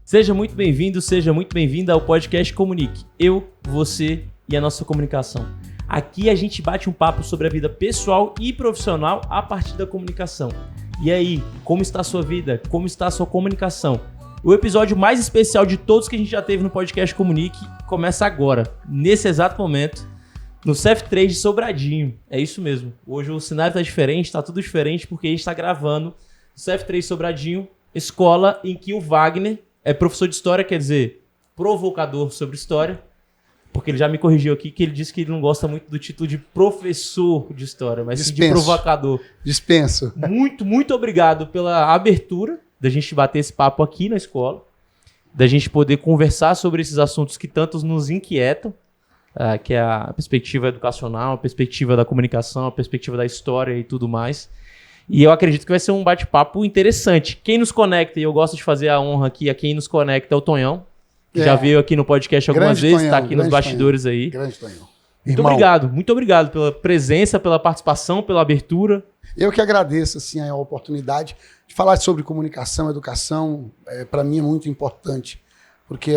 Seja muito bem-vindo, seja muito bem-vinda ao podcast Comunique. Eu, você e a nossa comunicação. Aqui a gente bate um papo sobre a vida pessoal e profissional a partir da comunicação. E aí, como está a sua vida? Como está a sua comunicação? O episódio mais especial de todos que a gente já teve no podcast Comunique começa agora, nesse exato momento, no CEF3 de Sobradinho. É isso mesmo. Hoje o cenário está diferente, está tudo diferente, porque a gente está gravando o CEF3 Sobradinho, escola em que o Wagner é professor de história, quer dizer, provocador sobre história, porque ele já me corrigiu aqui que ele disse que ele não gosta muito do título de professor de história, mas sim de provocador. Dispenso. Muito obrigado pela abertura da gente bater esse papo aqui na escola, da gente poder conversar sobre esses assuntos que tantos nos inquietam, que é a perspectiva educacional, a perspectiva da comunicação, a perspectiva da história e tudo mais. E eu acredito que vai ser um bate-papo interessante. Quem nos conecta, e eu gosto de fazer a honra aqui a quem nos conecta, é o Tonhão, que já veio aqui no podcast algumas vezes, está aqui nos bastidores Tonhão, aí. Grande Tonhão. Muito obrigado pela presença, pela participação, pela abertura. Eu que agradeço assim, a oportunidade de falar sobre comunicação, educação. Para mim é muito importante, porque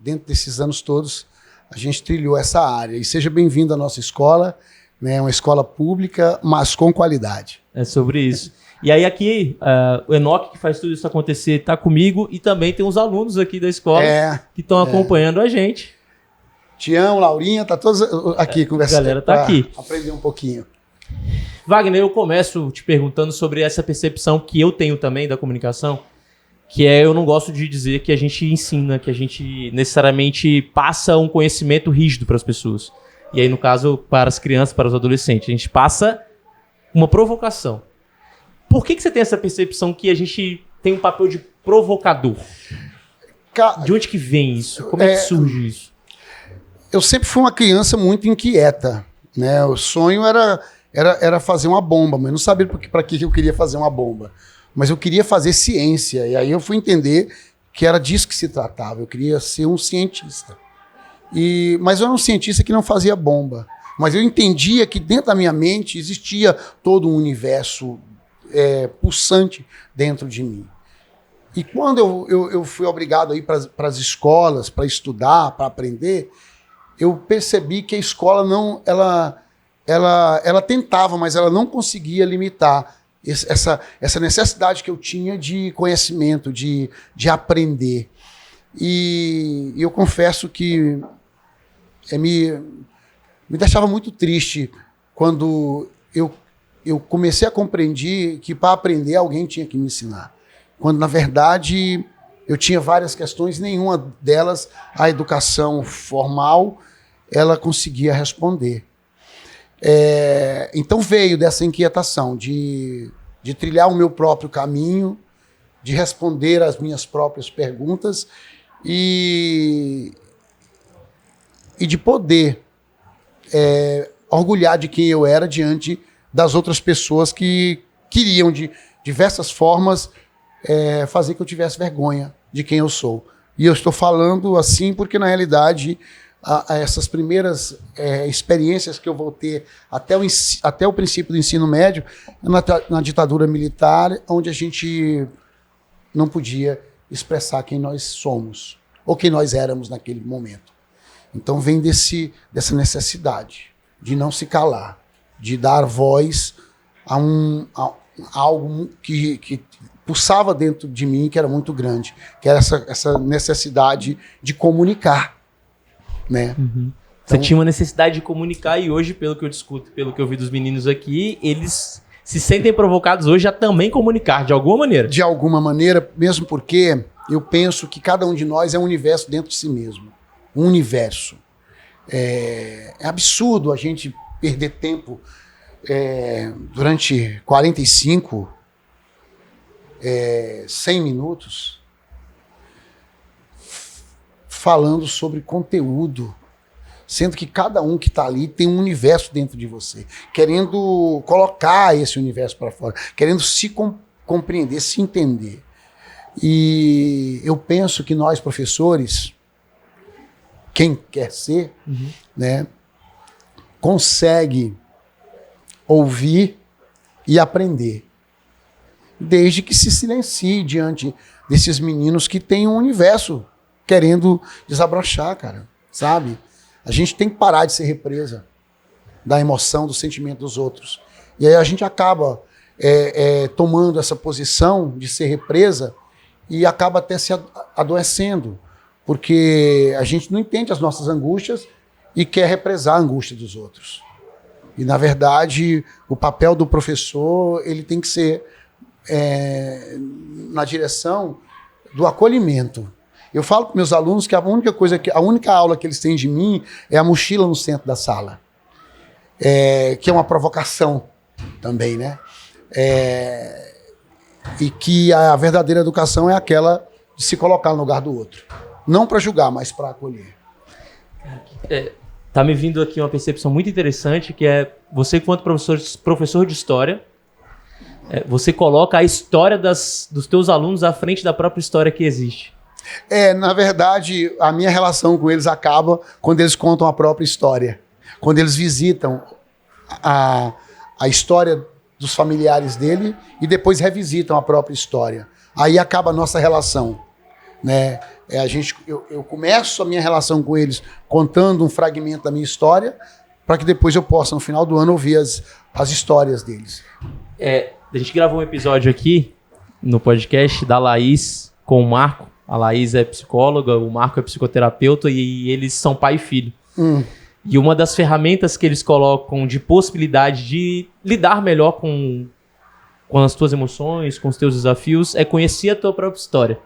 dentro desses anos todos a gente trilhou essa área. E seja bem-vindo à nossa escola, né? Uma escola pública, mas com qualidade. É sobre isso. E aí aqui, o Enoque, que faz tudo isso acontecer, está comigo, e também tem os alunos aqui da escola que estão acompanhando a gente. Tião, Laurinha, tá todos aqui conversando. A galera tá aqui. Aprender um pouquinho. Wagner, eu começo te perguntando sobre essa percepção que eu tenho também da comunicação, que eu não gosto de dizer que a gente ensina, que a gente necessariamente passa um conhecimento rígido para as pessoas. E aí, no caso, para as crianças, para os adolescentes, a gente passa uma provocação. Por que você tem essa percepção que a gente tem um papel de provocador? De onde que vem isso? Como é que surge isso? Eu sempre fui uma criança muito inquieta, né? O sonho era fazer uma bomba, mas não sabia para que eu queria fazer uma bomba. Mas eu queria fazer ciência, e aí eu fui entender que era disso que se tratava. Eu queria ser um cientista. Mas eu era um cientista que não fazia bomba. Mas eu entendia que dentro da minha mente existia todo um universo pulsante dentro de mim. E quando eu fui obrigado a ir para as escolas, para estudar, para aprender, eu percebi que a escola ela tentava, mas ela não conseguia limitar essa necessidade que eu tinha de conhecimento, de aprender. E eu confesso que me deixava muito triste quando eu comecei a compreender que para aprender alguém tinha que me ensinar. Quando, na verdade, eu tinha várias questões, nenhuma delas a educação formal ela conseguia responder. Então veio dessa inquietação de trilhar o meu próprio caminho, de responder às minhas próprias perguntas e de poder orgulhar de quem eu era diante das outras pessoas que queriam, de diversas formas, fazer que eu tivesse vergonha de quem eu sou. E eu estou falando assim porque, na realidade, essas primeiras experiências que eu vou ter até o princípio do ensino médio, na ditadura militar, onde a gente não podia expressar quem nós somos, ou quem nós éramos naquele momento. Então vem dessa necessidade de não se calar, de dar voz a algo que pulsava dentro de mim, que era muito grande, que era essa necessidade de comunicar. Né? Uhum. Você tinha uma necessidade de comunicar, e hoje, pelo que eu discuto, pelo que eu vi dos meninos aqui, eles se sentem provocados hoje a também comunicar, de alguma maneira. De alguma maneira, mesmo porque eu penso que cada um de nós é um universo dentro de si mesmo. Um universo. É absurdo a gente perder tempo durante 45, 100 minutos falando sobre conteúdo, sendo que cada um que está ali tem um universo dentro de você, querendo colocar esse universo para fora, querendo se compreender, se entender. E eu penso que nós, professores, quem quer ser, né, consegue ouvir e aprender. desde que se silencie diante desses meninos que têm um universo querendo desabrochar, cara, sabe? A gente tem que parar de ser represa da emoção, do sentimento dos outros. E aí a gente acaba tomando essa posição de ser represa e acaba até se adoecendo, porque a gente não entende as nossas angústias e quer represar a angústia dos outros. E, na verdade, o papel do professor ele tem que ser na direção do acolhimento. Eu falo com meus alunos que a única aula que eles têm de mim é a mochila no centro da sala, que é uma provocação também, né? E que a verdadeira educação é aquela de se colocar no lugar do outro. Não para julgar, mas para acolher. Tá me vindo aqui uma percepção muito interessante, que é você, enquanto professor de história, você coloca a história dos teus alunos à frente da própria história que existe. Na verdade, a minha relação com eles acaba quando eles contam a própria história. Quando eles visitam a história dos familiares dele e depois revisitam a própria história. Aí acaba a nossa relação, né? Eu começo a minha relação com eles contando um fragmento da minha história para que depois eu possa, no final do ano, ouvir as histórias deles. A gente gravou um episódio aqui no podcast da Laís com o Marco. A Laís é psicóloga, o Marco é psicoterapeuta e eles são pai e filho. E uma das ferramentas que eles colocam de possibilidade de lidar melhor com as tuas emoções, com os teus desafios, é conhecer a tua própria história.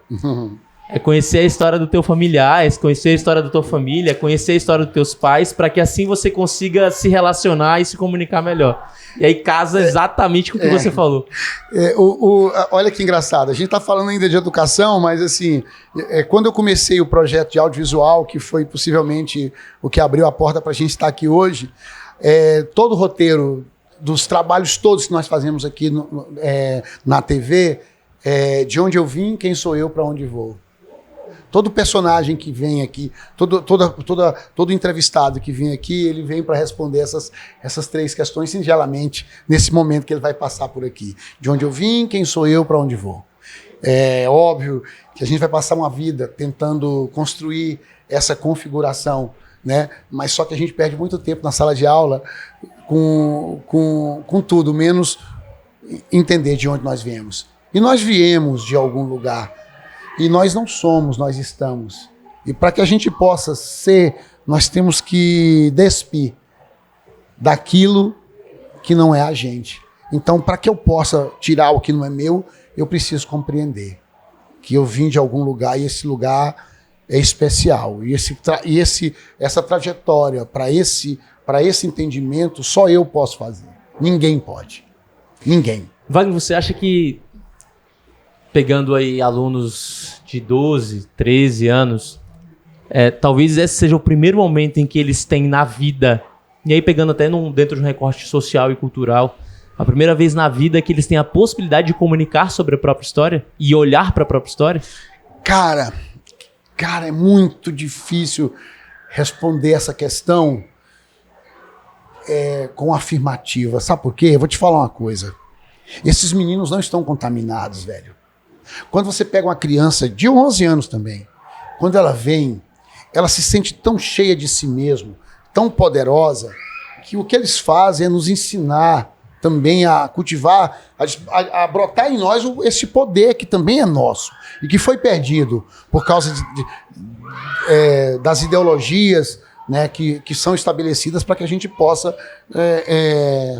É conhecer a história do teu familiar, é conhecer a história da tua família, é conhecer a história dos teus pais, para que assim você consiga se relacionar e se comunicar melhor. E aí casa exatamente com o que você falou. Olha que engraçado, a gente está falando ainda de educação, mas assim, quando eu comecei o projeto de audiovisual, que foi possivelmente o que abriu a porta para a gente estar aqui hoje, todo o roteiro dos trabalhos todos que nós fazemos aqui na TV, de onde eu vim, quem sou eu, para onde vou. Todo personagem que vem aqui, todo entrevistado que vem aqui, ele vem para responder essas três questões singelamente nesse momento que ele vai passar por aqui. De onde eu vim, quem sou eu, para onde vou. É óbvio que a gente vai passar uma vida tentando construir essa configuração, né? Mas só que a gente perde muito tempo na sala de aula com tudo, menos entender de onde nós viemos. E nós viemos de algum lugar. E nós não somos, nós estamos. E para que a gente possa ser, nós temos que despir daquilo que não é a gente. Então, para que eu possa tirar o que não é meu, eu preciso compreender que eu vim de algum lugar e esse lugar é especial. E essa trajetória para esse entendimento, só eu posso fazer. Ninguém pode. Ninguém. Wagner, você acha que, pegando aí alunos de 12, 13 anos, talvez esse seja o primeiro momento em que eles têm na vida, e aí pegando até dentro de um recorte social e cultural, a primeira vez na vida que eles têm a possibilidade de comunicar sobre a própria história e olhar para a própria história? Cara, é muito difícil responder essa questão com afirmativa. Sabe por quê? Eu vou te falar uma coisa. Esses meninos não estão contaminados, velho. Quando você pega uma criança de 11 anos também, quando ela vem, ela se sente tão cheia de si mesma, tão poderosa, que o que eles fazem é nos ensinar também a cultivar, a brotar em nós esse poder que também é nosso e que foi perdido por causa das ideologias, né, que são estabelecidas para que a gente possa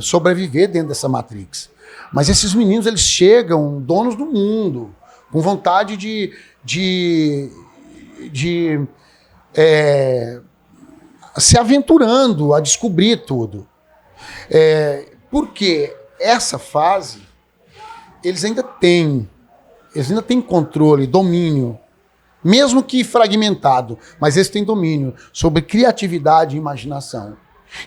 sobreviver dentro dessa matrix. Mas esses meninos, eles chegam donos do mundo, com vontade de se aventurando a descobrir tudo. Porque essa fase, eles ainda têm controle, domínio, mesmo que fragmentado, mas eles têm domínio sobre criatividade e imaginação,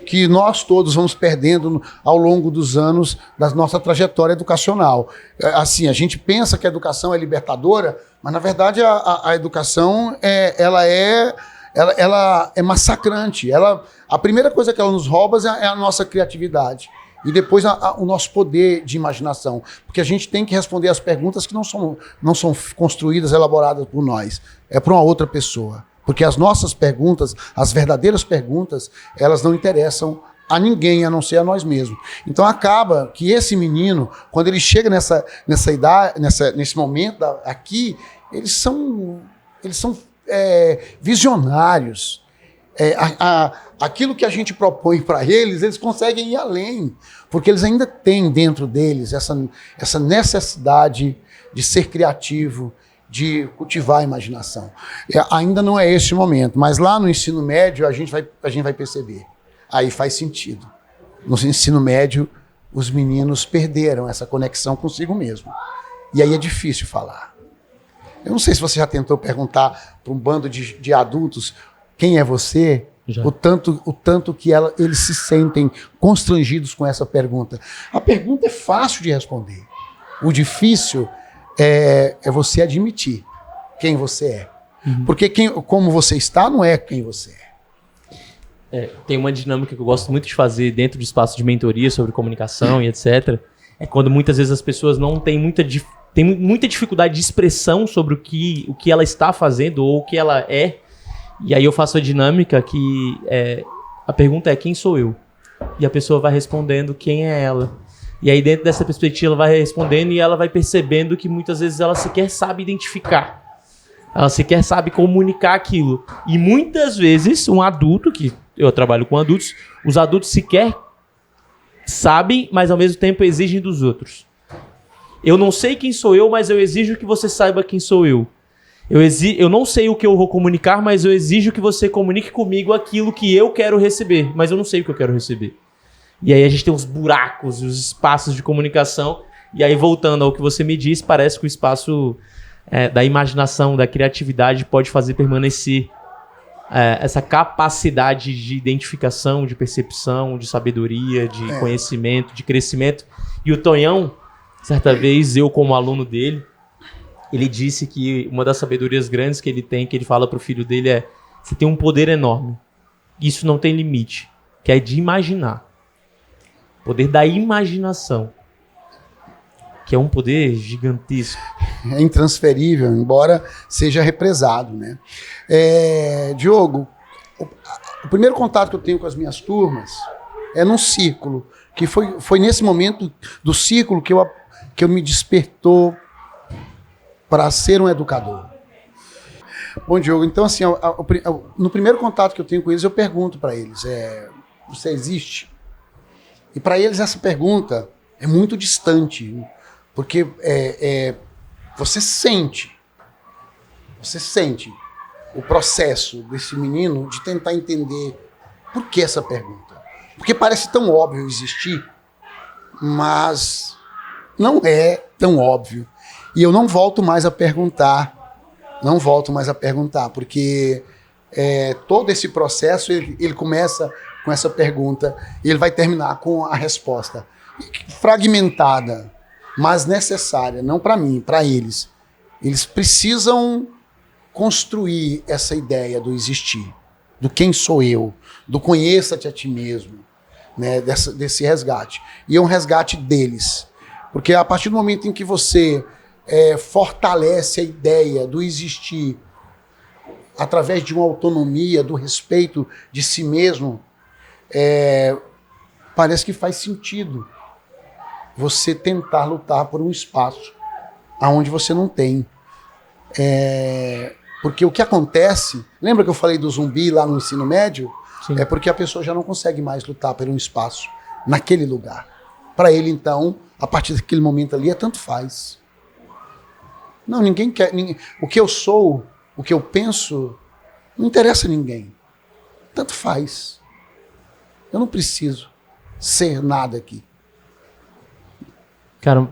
que nós todos vamos perdendo ao longo dos anos da nossa trajetória educacional. Assim, a gente pensa que a educação é libertadora, mas na verdade a educação ela é massacrante. A primeira coisa que ela nos rouba é a nossa criatividade. E depois o nosso poder de imaginação. Porque a gente tem que responder as perguntas que não são construídas, elaboradas por nós. É por uma outra pessoa. Porque as nossas perguntas, as verdadeiras perguntas, elas não interessam a ninguém, a não ser a nós mesmos. Então acaba que esse menino, quando ele chega nessa idade, nesse momento aqui, eles são visionários. Aquilo que a gente propõe para eles conseguem ir além, porque eles ainda têm dentro deles essa necessidade de ser criativo, de cultivar a imaginação. Ainda não é esse o momento, mas lá no ensino médio a gente vai perceber. Aí faz sentido. No ensino médio, os meninos perderam essa conexão consigo mesmo. E aí é difícil falar. Eu não sei se você já tentou perguntar para um bando de adultos quem é você, o tanto que eles se sentem constrangidos com essa pergunta. A pergunta é fácil de responder. O difícil é você admitir quem você é. Uhum. Porque como você está não é quem você é. Tem uma dinâmica que eu gosto muito de fazer dentro do espaço de mentoria sobre comunicação e etc. É quando muitas vezes as pessoas não têm muita dificuldade de expressão sobre o que ela está fazendo ou o que ela é. E aí eu faço a dinâmica que a pergunta é quem sou eu? E a pessoa vai respondendo quem é ela. E aí dentro dessa perspectiva ela vai respondendo e ela vai percebendo que muitas vezes ela sequer sabe identificar. Ela sequer sabe comunicar aquilo. E muitas vezes um adulto, que eu trabalho com adultos, os adultos sequer sabem, mas ao mesmo tempo exigem dos outros. Eu não sei quem sou eu, mas eu exijo que você saiba quem sou eu. Eu não sei o que eu vou comunicar, mas eu exijo que você comunique comigo aquilo que eu quero receber, mas eu não sei o que eu quero receber. E aí a gente tem os buracos, os espaços de comunicação, e aí voltando ao que você me disse, parece que o espaço da imaginação, da criatividade pode fazer permanecer essa capacidade de identificação, de percepção, de sabedoria, de conhecimento, de crescimento. E o Tonhão, certa vez, eu como aluno dele, ele disse que uma das sabedorias grandes que ele tem, que ele fala para o filho dele você tem um poder enorme. Isso não tem limite, que é de imaginar. Poder da imaginação, que é um poder gigantesco. É intransferível, embora seja represado, né? Diogo, o primeiro contato que eu tenho com as minhas turmas é num círculo, que foi nesse momento do círculo que eu me despertou para ser um educador. Bom, Diogo, então assim, no primeiro contato que eu tenho com eles, eu pergunto para eles, você existe? E para eles essa pergunta é muito distante, porque você sente o processo desse menino de tentar entender por que essa pergunta. Porque parece tão óbvio existir, mas não é tão óbvio. E eu não volto mais a perguntar, porque todo esse processo ele começa com essa pergunta e ele vai terminar com a resposta. Fragmentada, mas necessária, não para mim, para eles. Eles precisam construir essa ideia do existir, do quem sou eu, do conheça-te a ti mesmo, né, desse resgate. E é um resgate deles. Porque a partir do momento em que você fortalece a ideia do existir através de uma autonomia, do respeito de si mesmo, parece que faz sentido você tentar lutar por um espaço aonde você não tem. Porque o que acontece, lembra que eu falei do zumbi lá no ensino médio? Sim. É porque a pessoa já não consegue mais lutar por um espaço naquele lugar. Para ele, então, a partir daquele momento ali, tanto faz. Não, ninguém quer. O que eu sou, o que eu penso, não interessa a ninguém. Tanto faz. Eu não preciso ser nada aqui. Cara,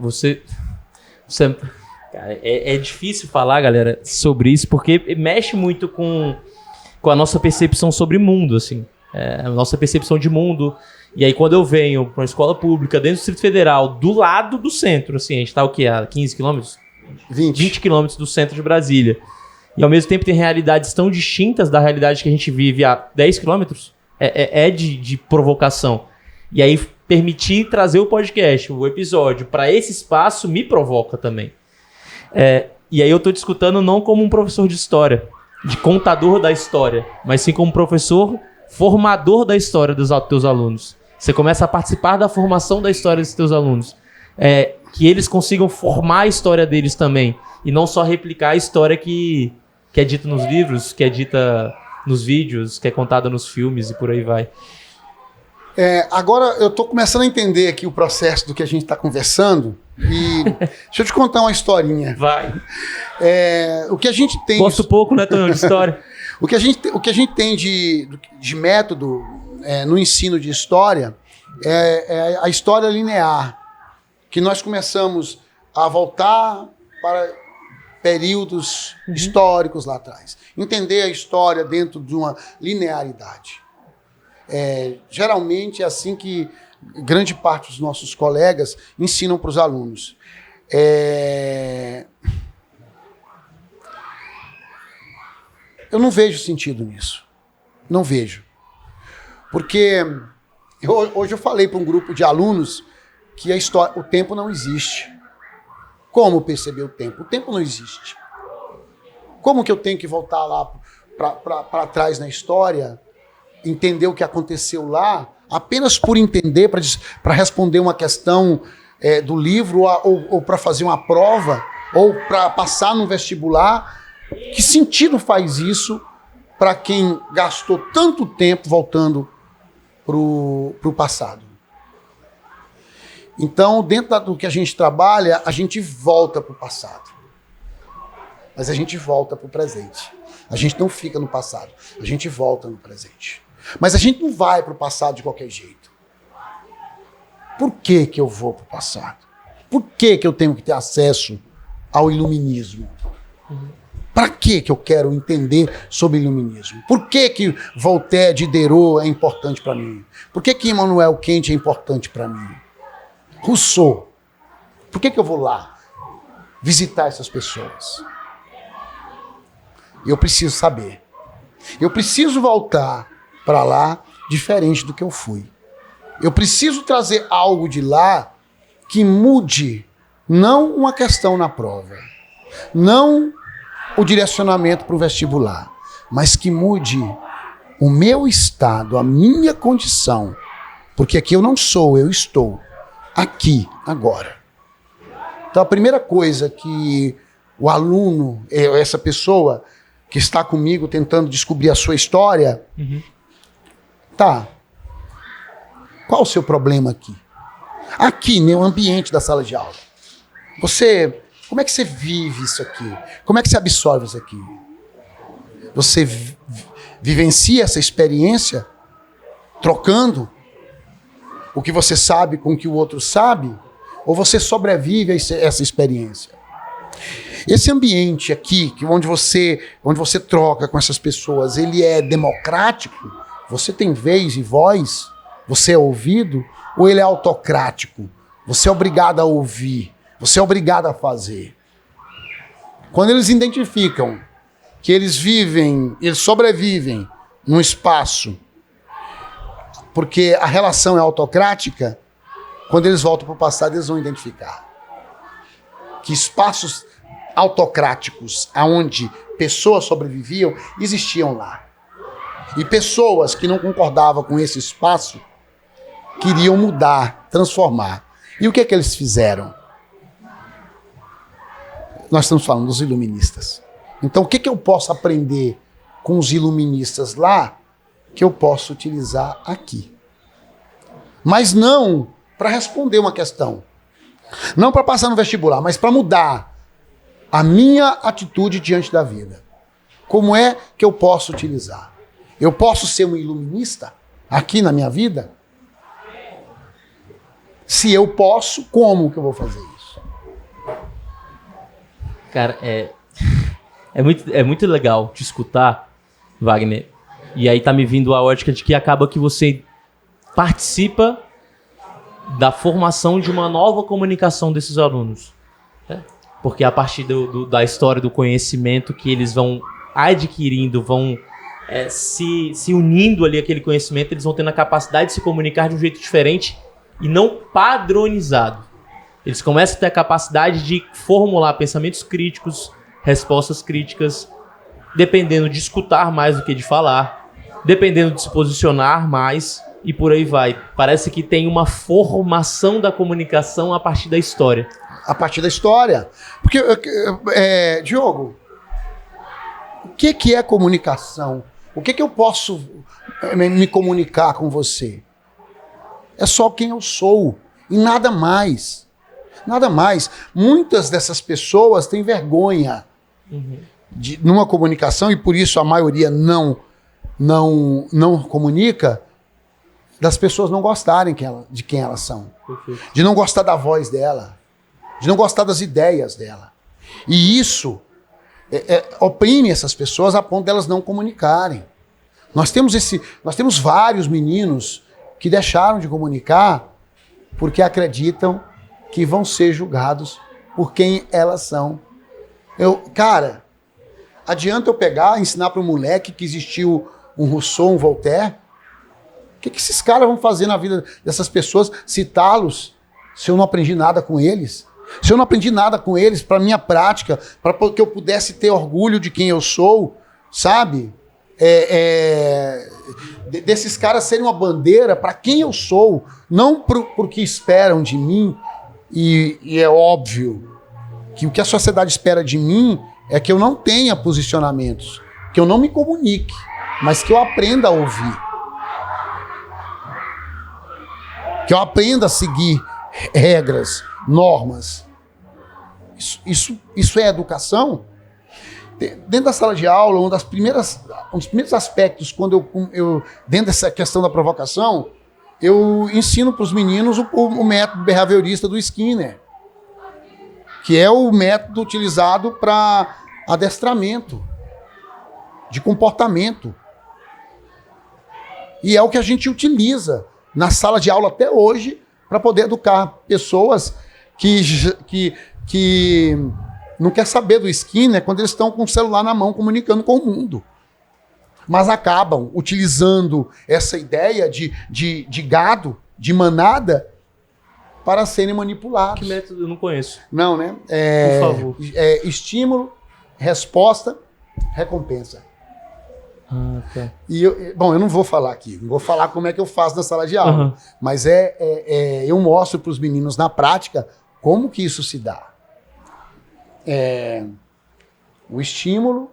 cara, é difícil falar, galera, sobre isso, porque mexe muito com a nossa percepção sobre mundo, assim. A nossa percepção de mundo. E aí, quando eu venho para uma escola pública dentro do Distrito Federal, do lado do centro, assim, a gente tá o quê? A 15 quilômetros? 20 quilômetros do centro de Brasília. E ao mesmo tempo tem realidades tão distintas da realidade que a gente vive a 10 quilômetros. De provocação. E aí permitir trazer o podcast, o episódio, para esse espaço me provoca também. E aí eu tô te escutando não como um professor de história, de contador da história, mas sim como professor formador da história dos teus alunos. Você começa a participar da formação da história dos teus alunos. Que eles consigam formar a história deles também. E não só replicar a história que é dita nos livros, que é dita nos vídeos, que é contada nos filmes e por aí vai. Agora eu tô começando a entender aqui o processo do que a gente está conversando. E deixa eu te contar uma historinha. Vai. O que a gente tem... Gosto pouco, né, Tonhão, de história? O que a gente tem de método no ensino de história é a história linear, que nós começamos a voltar para períodos históricos lá atrás. Entender a história dentro de uma linearidade. Geralmente é assim que grande parte dos nossos colegas ensinam para os alunos. Eu não vejo sentido nisso. Não vejo. Porque hoje eu falei para um grupo de alunos que o tempo não existe. Como perceber o tempo? O tempo não existe. Como que eu tenho que voltar lá para trás na história, entender o que aconteceu lá, apenas por entender, para responder uma questão do livro, ou para fazer uma prova, ou para passar no vestibular? Que sentido faz isso para quem gastou tanto tempo voltando para o passado? Então, dentro do que a gente trabalha, a gente volta para o passado. Mas a gente volta para o presente. A gente não fica no passado, a gente volta no presente. Mas a gente não vai para o passado de qualquer jeito. Por que eu vou para o passado? Por que eu tenho que ter acesso ao iluminismo? Para que eu quero entender sobre iluminismo? Por que Voltaire, Diderot é importante para mim? Por que Immanuel Kant é importante para mim? Rousseau. Por que eu vou lá visitar essas pessoas? Eu preciso saber. Eu preciso voltar para lá diferente do que eu fui. Eu preciso trazer algo de lá que mude, não uma questão na prova, não o direcionamento para o vestibular, mas que mude o meu estado, a minha condição. Porque aqui eu não sou, eu estou aqui, agora. Então a primeira coisa que o aluno, essa pessoa que está comigo tentando descobrir a sua história, tá, qual o seu problema aqui? Aqui, no ambiente da sala de aula. Como é que você vive isso aqui? Como é que você absorve isso aqui? Você vivencia essa experiência trocando o que você sabe com o que o outro sabe? Ou você sobrevive a essa experiência? Esse ambiente aqui, onde você troca com essas pessoas, ele é democrático? Você tem vez e voz? Você é ouvido? Ou ele é autocrático? Você é obrigado a ouvir? Você é obrigado a fazer? Quando eles identificam que eles sobrevivem num espaço, porque a relação é autocrática, quando eles voltam para o passado, eles vão identificar que espaços autocráticos, onde pessoas sobreviviam, existiam lá. E pessoas que não concordavam com esse espaço queriam mudar, transformar. E o que eles fizeram? Nós estamos falando dos iluministas. Então, o que eu posso aprender com os iluministas lá que eu posso utilizar aqui? Mas não para responder uma questão. Não para passar no vestibular, mas para mudar a minha atitude diante da vida. Como é que eu posso utilizar? Eu posso ser um iluminista aqui na minha vida? Se eu posso, como que eu vou fazer isso? Cara, é muito legal te escutar, Wagner. E aí tá me vindo a ótica de que acaba que você participa da formação de uma nova comunicação desses alunos. Né? Porque a partir da história, do conhecimento que eles vão adquirindo, vão se unindo ali aquele conhecimento, eles vão tendo a capacidade de se comunicar de um jeito diferente e não padronizado. Eles começam a ter a capacidade de formular pensamentos críticos, respostas críticas, dependendo de escutar mais do que de falar, dependendo de se posicionar mais e por aí vai. Parece que tem uma formação da comunicação a partir da história. A partir da história. Porque, Diogo, o que é comunicação? O que eu posso me comunicar com você? É só quem eu sou e nada mais. Nada mais. Muitas dessas pessoas têm vergonha numa comunicação, e por isso a maioria não comunica, das pessoas não gostarem de quem elas são. Perfeito. De não gostar da voz dela, de não gostar das ideias dela. E isso oprime essas pessoas a ponto delas não comunicarem. Nós temos vários meninos que deixaram de comunicar porque acreditam que vão ser julgados por quem elas são. Cara, adianta eu pegar e ensinar para um moleque que existiu um Rousseau, um Voltaire? O que esses caras vão fazer na vida dessas pessoas, citá-los, se eu não aprendi nada com eles? Se eu não aprendi nada com eles para minha prática, para que eu pudesse ter orgulho de quem eu sou, sabe? Desses caras serem uma bandeira para quem eu sou, não por que esperam de mim. E é óbvio que o que a sociedade espera de mim é que eu não tenha posicionamentos, que eu não me comunique, mas que eu aprenda a ouvir. Que eu aprenda a seguir regras, normas. Isso é educação? Dentro da sala de aula, um dos primeiros aspectos, quando eu dentro dessa questão da provocação, eu ensino para os meninos o método behaviorista do Skinner, que é o método utilizado para adestramento de comportamento. E é o que a gente utiliza na sala de aula até hoje para poder educar pessoas que não quer saber do Skinner quando eles estão com o celular na mão comunicando com o mundo. Mas acabam utilizando essa ideia de gado, de manada, para serem manipulados. Que método eu não conheço? Não, né? Por favor. Estímulo, resposta, recompensa. Ah, tá. Eu não vou falar aqui, não vou falar como é que eu faço na sala de aula, mas eu mostro para os meninos na prática como que isso se dá. O estímulo,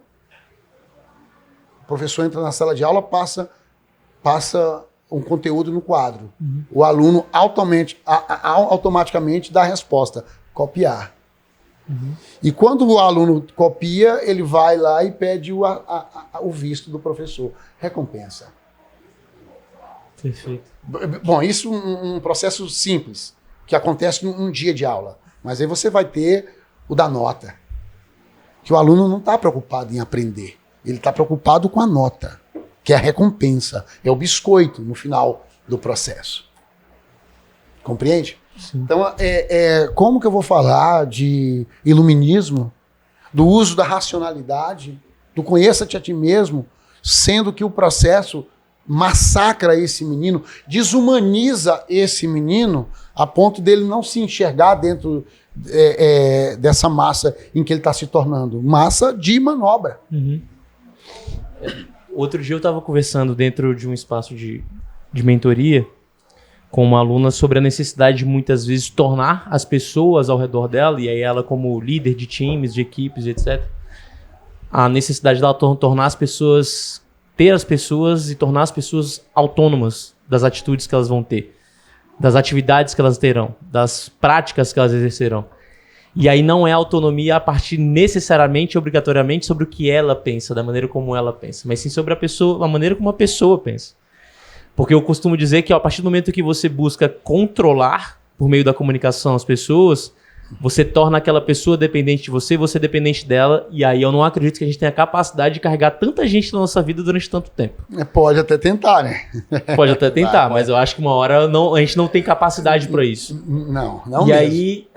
o professor entra na sala de aula, passa um conteúdo no quadro. O aluno automaticamente dá a resposta, copiar. E quando o aluno copia, ele vai lá e pede o visto do professor. Recompensa. Perfeito. Bom, isso é um processo simples, que acontece num dia de aula. Mas aí você vai ter o da nota. Que o aluno não está preocupado em aprender. Ele está preocupado com a nota, que é a recompensa. É o biscoito no final do processo. Compreende? Sim. Então, como que eu vou falar de iluminismo, do uso da racionalidade, do conheça-te a ti mesmo, sendo que o processo massacra esse menino, desumaniza esse menino, a ponto dele não se enxergar dentro dessa massa em que ele está se tornando. Massa de manobra. Outro dia eu estava conversando dentro de um espaço de mentoria com uma aluna sobre a necessidade de muitas vezes tornar as pessoas ao redor dela, e aí ela como líder de times, de equipes, etc. A necessidade dela tornar as pessoas, ter as pessoas e tornar as pessoas autônomas das atitudes que elas vão ter, das atividades que elas terão, das práticas que elas exercerão. E aí não é autonomia a partir necessariamente, obrigatoriamente, sobre o que ela pensa, da maneira como ela pensa, mas sim sobre a maneira como a pessoa pensa. Porque eu costumo dizer que a partir do momento que você busca controlar, por meio da comunicação, as pessoas, você torna aquela pessoa dependente de você, você dependente dela, e aí eu não acredito que a gente tenha a capacidade de carregar tanta gente na nossa vida durante tanto tempo. Pode até tentar, né? Pode até tentar, mas eu acho que uma hora a gente não tem capacidade para isso. Não e mesmo. Aí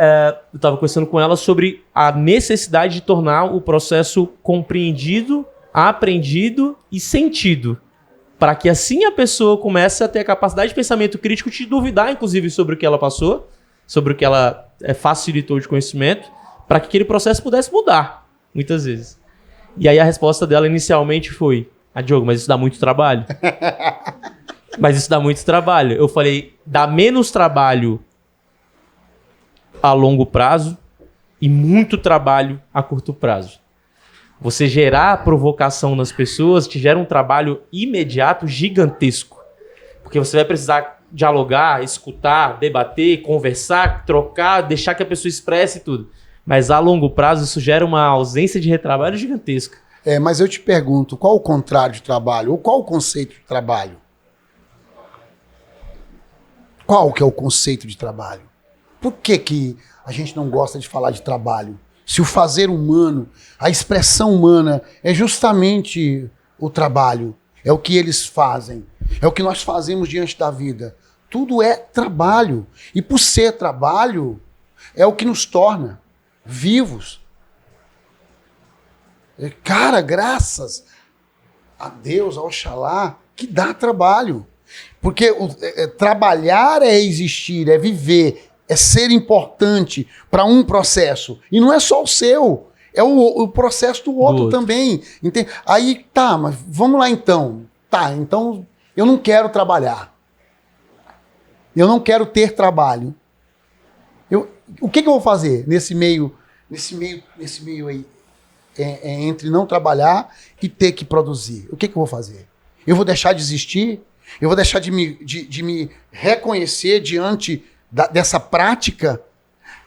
eu estava conversando com ela sobre a necessidade de tornar o processo compreendido, aprendido e sentido. para que assim a pessoa comece a ter a capacidade de pensamento crítico de duvidar, inclusive, sobre o que ela passou, sobre o que ela facilitou de conhecimento, para que aquele processo pudesse mudar, muitas vezes. E aí a resposta dela inicialmente foi: Diogo, mas isso dá muito trabalho. Mas isso dá muito trabalho. Eu falei, dá menos trabalho a longo prazo e muito trabalho a curto prazo. Você gerar provocação nas pessoas te gera um trabalho imediato gigantesco. Porque você vai precisar dialogar, escutar, debater, conversar, trocar, deixar que a pessoa expresse tudo. Mas a longo prazo isso gera uma ausência de retrabalho gigantesca. Mas eu te pergunto, qual o contrário de trabalho? Ou qual o conceito de trabalho? Qual que é o conceito de trabalho? Por que a gente não gosta de falar de trabalho? Se o fazer humano, a expressão humana é justamente o trabalho, é o que eles fazem, é o que nós fazemos diante da vida. Tudo é trabalho. E por ser trabalho, é o que nos torna vivos. Cara, graças a Deus, ao Oxalá, que dá trabalho. Porque trabalhar é existir, é viver, é ser importante para um processo. E não é só o seu, é o processo do outro também. Entende? Aí, tá, mas vamos lá então. Tá, então eu não quero trabalhar. Eu não quero ter trabalho. O que eu vou fazer nesse meio aí, entre não trabalhar e ter que produzir? O que eu vou fazer? Eu vou deixar de existir? Eu vou deixar de me reconhecer diante dessa prática?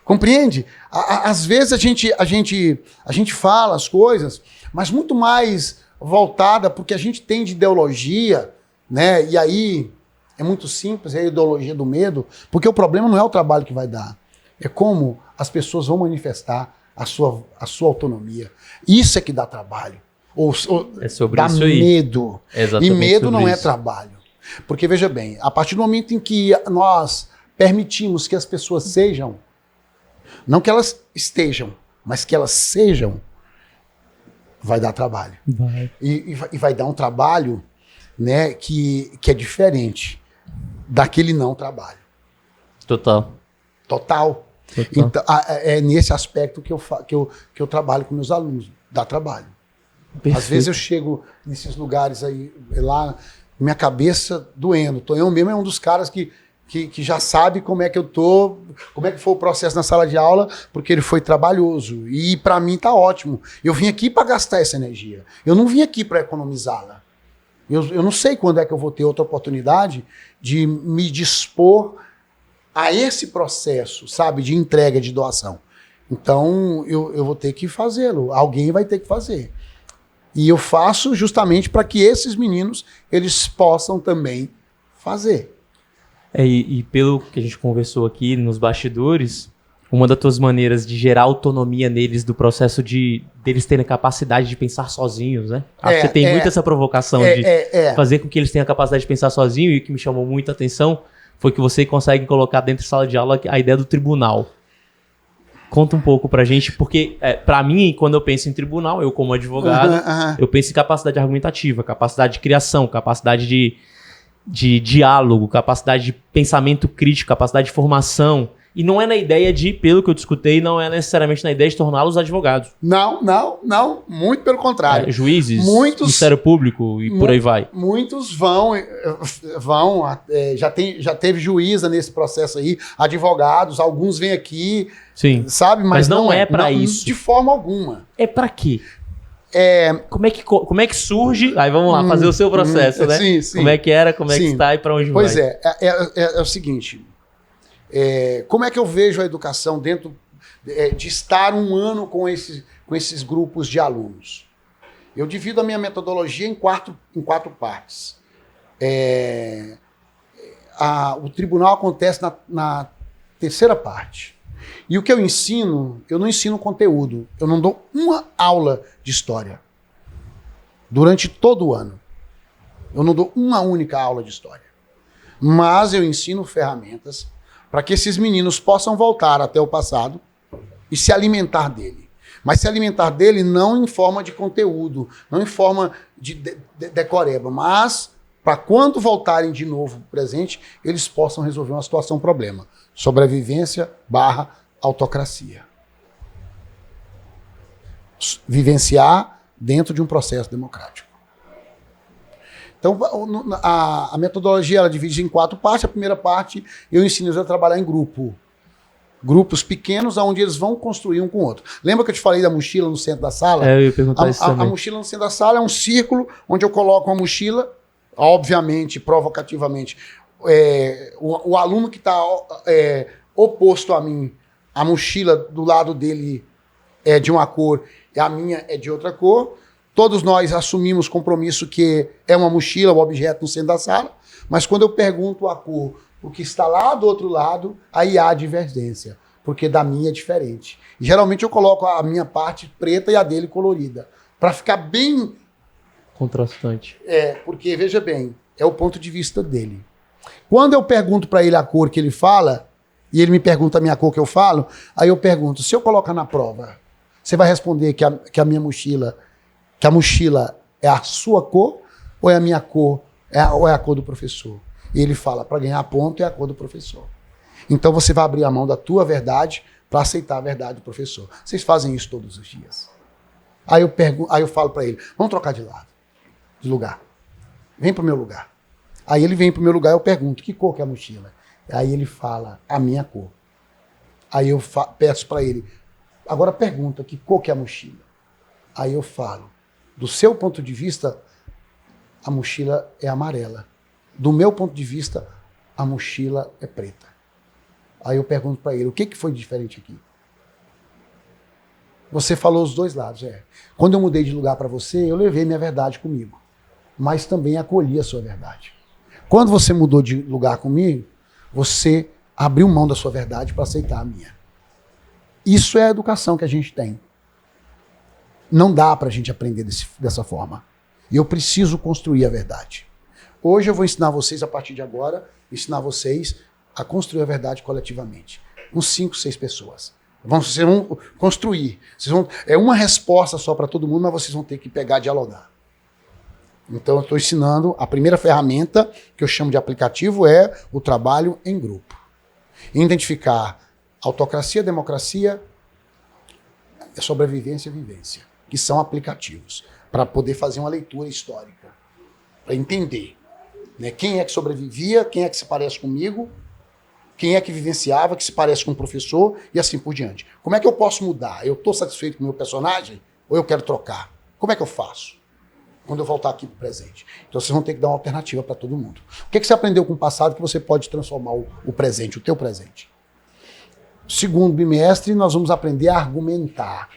Compreende? Às vezes a gente fala as coisas, mas muito mais voltada porque a gente tem de ideologia, né? E aí é muito simples, é a ideologia do medo, porque o problema não é o trabalho que vai dar, é como as pessoas vão manifestar a sua autonomia. Isso é que dá trabalho. É sobre dá isso aí. Medo. Exatamente. E medo não é isso. Trabalho. Porque, veja bem, a partir do momento em que nós permitimos que as pessoas sejam, não que elas estejam, mas que elas sejam, vai dar trabalho. Vai. E vai dar um trabalho, né, que é diferente daquele não trabalho. Total. Então, é nesse aspecto que eu trabalho com meus alunos. Dá trabalho. Perfeito. Às vezes eu chego nesses lugares aí, lá, minha cabeça doendo. Tonhão mesmo é um dos caras que já sabe como é que eu tô, como é que foi o processo na sala de aula, porque ele foi trabalhoso. E para mim tá ótimo. Eu vim aqui para gastar essa energia. Eu não vim aqui para economizá-la. Eu não sei quando é que eu vou ter outra oportunidade de me dispor a esse processo, sabe, de entrega, de doação. Então, eu vou ter que fazê-lo. Alguém vai ter que fazer. E eu faço justamente para que esses meninos, eles possam também fazer. E pelo que a gente conversou aqui nos bastidores, uma das tuas maneiras de gerar autonomia neles do processo deles terem a capacidade de pensar sozinhos, né? Acho que você tem muito essa provocação de fazer com que eles tenham a capacidade de pensar sozinhos, e o que me chamou muita atenção foi que você consegue colocar dentro da sala de aula a ideia do tribunal. Conta um pouco pra gente, porque pra mim, quando eu penso em tribunal, eu como advogado, eu penso em capacidade argumentativa, capacidade de criação, capacidade de diálogo, capacidade de pensamento crítico, capacidade de formação. E não é na ideia de, pelo que eu discutei, não é necessariamente na ideia de torná-los advogados. Não. Muito pelo contrário. Juízes, Ministério Público e por aí vai. Muitos vão já teve juíza nesse processo aí, advogados, alguns vêm aqui, sim, sabe? Mas não é pra isso. De forma alguma. É pra quê? Como é que surge? Aí vamos lá, fazer o seu processo, né? Sim. Como é que era, como é que está e pra onde vai? Pois é o seguinte... como é que eu vejo a educação dentro de estar um ano com esses grupos de alunos? Eu divido a minha metodologia em quatro partes. O tribunal acontece na terceira parte. E o que eu não ensino conteúdo. Eu não dou uma aula de história. Durante todo o ano. Eu não dou uma única aula de história. Mas eu ensino ferramentas para que esses meninos possam voltar até o passado e se alimentar dele. Mas se alimentar dele não em forma de conteúdo, não em forma de decoreba, mas para quando voltarem de novo para o presente, eles possam resolver uma situação, um problema. Sobrevivência/autocracia. Vivenciar dentro de um processo democrático. Então, a metodologia ela divide em 4 partes. A primeira parte, eu ensino eles a trabalhar em grupo. Grupos pequenos, onde eles vão construir um com o outro. Lembra que eu te falei da mochila no centro da sala? Eu ia perguntar isso também. A mochila no centro da sala é um círculo onde eu coloco uma mochila, obviamente, provocativamente. O aluno que está oposto a mim, a mochila do lado dele é de uma cor e a minha é de outra cor. Todos nós assumimos compromisso que é uma mochila, o objeto no centro da sala, mas quando eu pergunto a cor, o que está lá do outro lado, aí há divergência, porque da minha é diferente. E, geralmente eu coloco a minha parte preta e a dele colorida, para ficar bem... contrastante. Porque, veja bem, é o ponto de vista dele. Quando eu pergunto para ele a cor que ele fala, e ele me pergunta a minha cor que eu falo, aí eu pergunto, se eu colocar na prova, você vai responder que a minha mochila, que a mochila é a sua cor, ou é a minha cor, ou é a cor do professor? E ele fala, para ganhar ponto é a cor do professor. Então você vai abrir a mão da tua verdade para aceitar a verdade do professor. Vocês fazem isso todos os dias. Aí eu falo para ele, vamos trocar de lugar. Vem para o meu lugar. Aí ele vem para o meu lugar, eu pergunto, que cor que é a mochila? Aí ele fala, a minha cor. Aí eu peço para ele, agora pergunta, que cor que é a mochila? Aí eu falo, do seu ponto de vista, a mochila é amarela. Do meu ponto de vista, a mochila é preta. Aí eu pergunto para ele, o que foi diferente aqui? Você falou os dois lados, Quando eu mudei de lugar para você, eu levei minha verdade comigo, mas também acolhi a sua verdade. Quando você mudou de lugar comigo, você abriu mão da sua verdade para aceitar a minha. Isso é a educação que a gente tem. Não dá para a gente aprender dessa forma. E eu preciso construir a verdade. Hoje eu vou ensinar vocês, a partir de agora, a construir a verdade coletivamente. Uns 5, 6 pessoas. Vocês vão construir. É uma resposta só para todo mundo, mas vocês vão ter que pegar e dialogar. Então eu estou ensinando, a primeira ferramenta que eu chamo de aplicativo é o trabalho em grupo. Identificar autocracia, democracia, sobrevivência e vivência, que são aplicativos, para poder fazer uma leitura histórica, para entender. Quem é que sobrevivia, quem é que se parece comigo, quem é que vivenciava, que se parece com o professor e assim por diante. Como é que eu posso mudar? Eu estou satisfeito com o meu personagem ou eu quero trocar? Como é que eu faço quando eu voltar aqui para o presente? Então vocês vão ter que dar uma alternativa para todo mundo. O que você aprendeu com o passado que você pode transformar o presente, o teu presente? Segundo bimestre, nós vamos aprender a argumentar.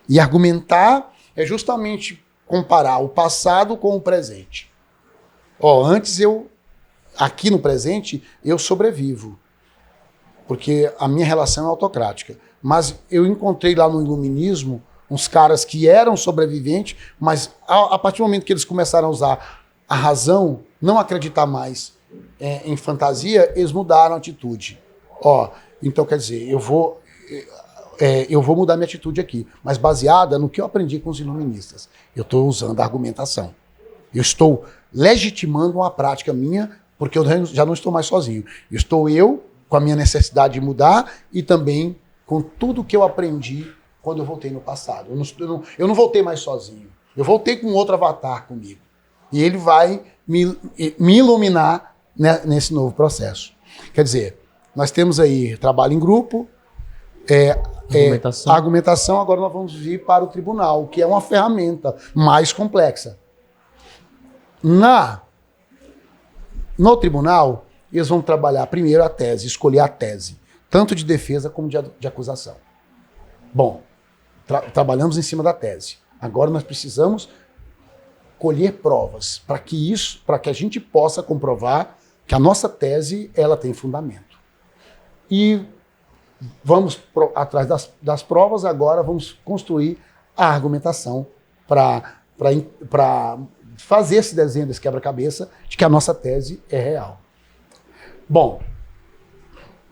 E argumentar é justamente comparar o passado com o presente. Antes aqui no presente, eu sobrevivo, porque a minha relação é autocrática. Mas eu encontrei lá no iluminismo uns caras que eram sobreviventes, mas a partir do momento que eles começaram a usar a razão, não acreditar mais em fantasia, eles mudaram a atitude. Então quer dizer, eu vou mudar minha atitude aqui, mas baseada no que eu aprendi com os iluministas. Eu estou usando a argumentação. Eu estou legitimando uma prática minha, porque eu já não estou mais sozinho. Estou eu com a minha necessidade de mudar e também com tudo que eu aprendi quando eu voltei no passado. Eu não voltei mais sozinho. Eu voltei com outro avatar comigo. E ele vai me iluminar nesse novo processo. Quer dizer, nós temos aí trabalho em grupo, argumentação, agora nós vamos vir para o tribunal, que é uma ferramenta mais complexa. No tribunal, eles vão trabalhar primeiro a tese, escolher a tese, tanto de defesa como de acusação. Bom, trabalhamos em cima da tese. Agora nós precisamos colher provas para que a gente possa comprovar que a nossa tese ela tem fundamento. E vamos atrás das provas, agora vamos construir a argumentação para fazer esse desenho desse quebra-cabeça de que a nossa tese é real. Bom,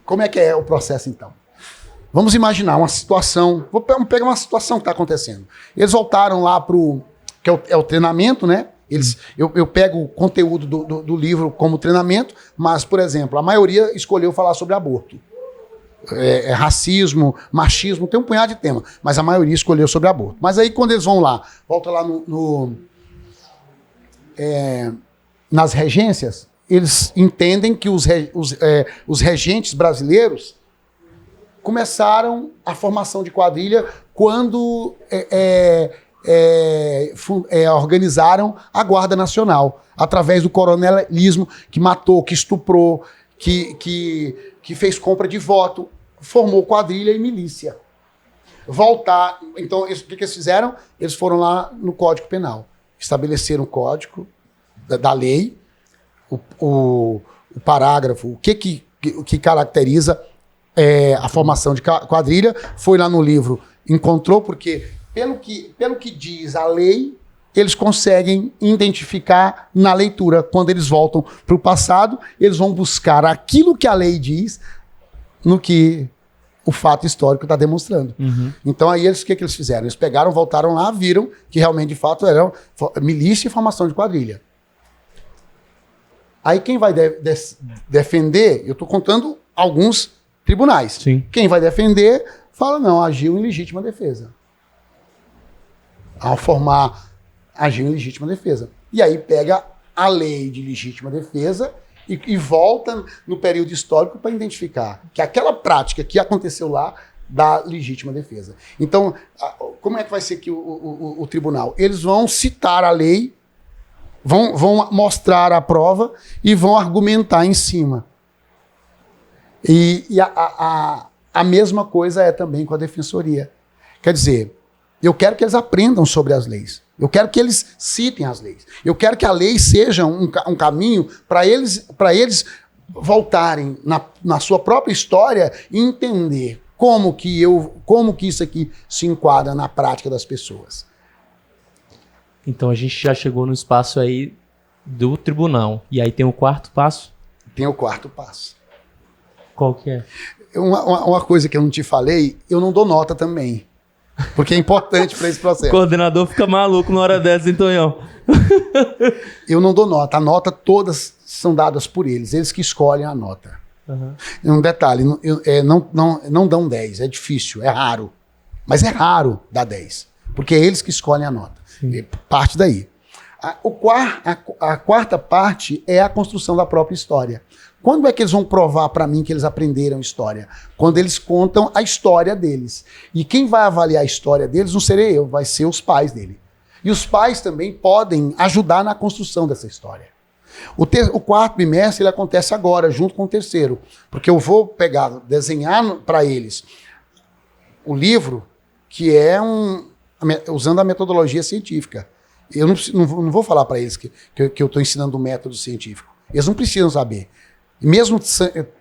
como é que é o processo então? Vamos imaginar uma situação, vamos pegar uma situação que está acontecendo. Eles voltaram lá para que é o treinamento, né? Eu pego o conteúdo do livro como treinamento, mas, por exemplo, a maioria escolheu falar sobre aborto. Racismo, machismo, tem um punhado de tema, mas a maioria escolheu sobre aborto. Mas aí quando eles vão lá, volta lá nas regências, eles entendem que os regentes brasileiros começaram a formação de quadrilha quando organizaram a Guarda Nacional, através do coronelismo que matou, que estuprou, que fez compra de voto, formou quadrilha e milícia. Então, o que eles fizeram? Eles foram lá no Código Penal, estabeleceram o código da lei, o parágrafo, o que caracteriza a formação de quadrilha, foi lá no livro, encontrou, porque pelo que diz a lei, eles conseguem identificar na leitura. Quando eles voltam para o passado, eles vão buscar aquilo que a lei diz no que o fato histórico está demonstrando. Uhum. Então aí o que eles fizeram? Eles pegaram, voltaram lá, viram que realmente, de fato, era milícia e formação de quadrilha. Aí quem vai defender, eu estou contando alguns tribunais. Sim. Quem vai defender fala, não, agiu em legítima defesa. Ao formar, agiu em legítima defesa. E aí pega a lei de legítima defesa e volta no período histórico para identificar que aquela prática que aconteceu lá dá legítima defesa. Então, como é que vai ser aqui o tribunal? Eles vão citar a lei, vão mostrar a prova e vão argumentar em cima. E a mesma coisa é também com a defensoria. Quer dizer, eu quero que eles aprendam sobre as leis. Eu quero que eles citem as leis. Eu quero que a lei seja um caminho para eles voltarem na sua própria história e entender como que isso aqui se enquadra na prática das pessoas. Então a gente já chegou no espaço aí do tribunal. E aí tem o quarto passo? Tem o quarto passo. Qual que é? Uma coisa que eu não te falei, eu não dou nota também. Porque é importante para esse processo. O coordenador fica maluco na hora dessa, hein, Tonhão? Eu não dou nota. A nota todas são dadas por eles. Eles que escolhem a nota. Uhum. Um detalhe, não dão 10. É difícil, é raro. Mas é raro dar 10. Porque é eles que escolhem a nota. Sim. Parte daí. A quarta parte é a construção da própria história. Quando é que eles vão provar para mim que eles aprenderam história? Quando eles contam a história deles. E quem vai avaliar a história deles não serei eu, vai ser os pais dele. E os pais também podem ajudar na construção dessa história. O quarto bimestre ele acontece agora, junto com o terceiro. Porque eu vou desenhar para eles o livro, que é usando a metodologia científica. Eu não vou falar para eles que eu estou ensinando um método científico. Eles não precisam saber. Mesmo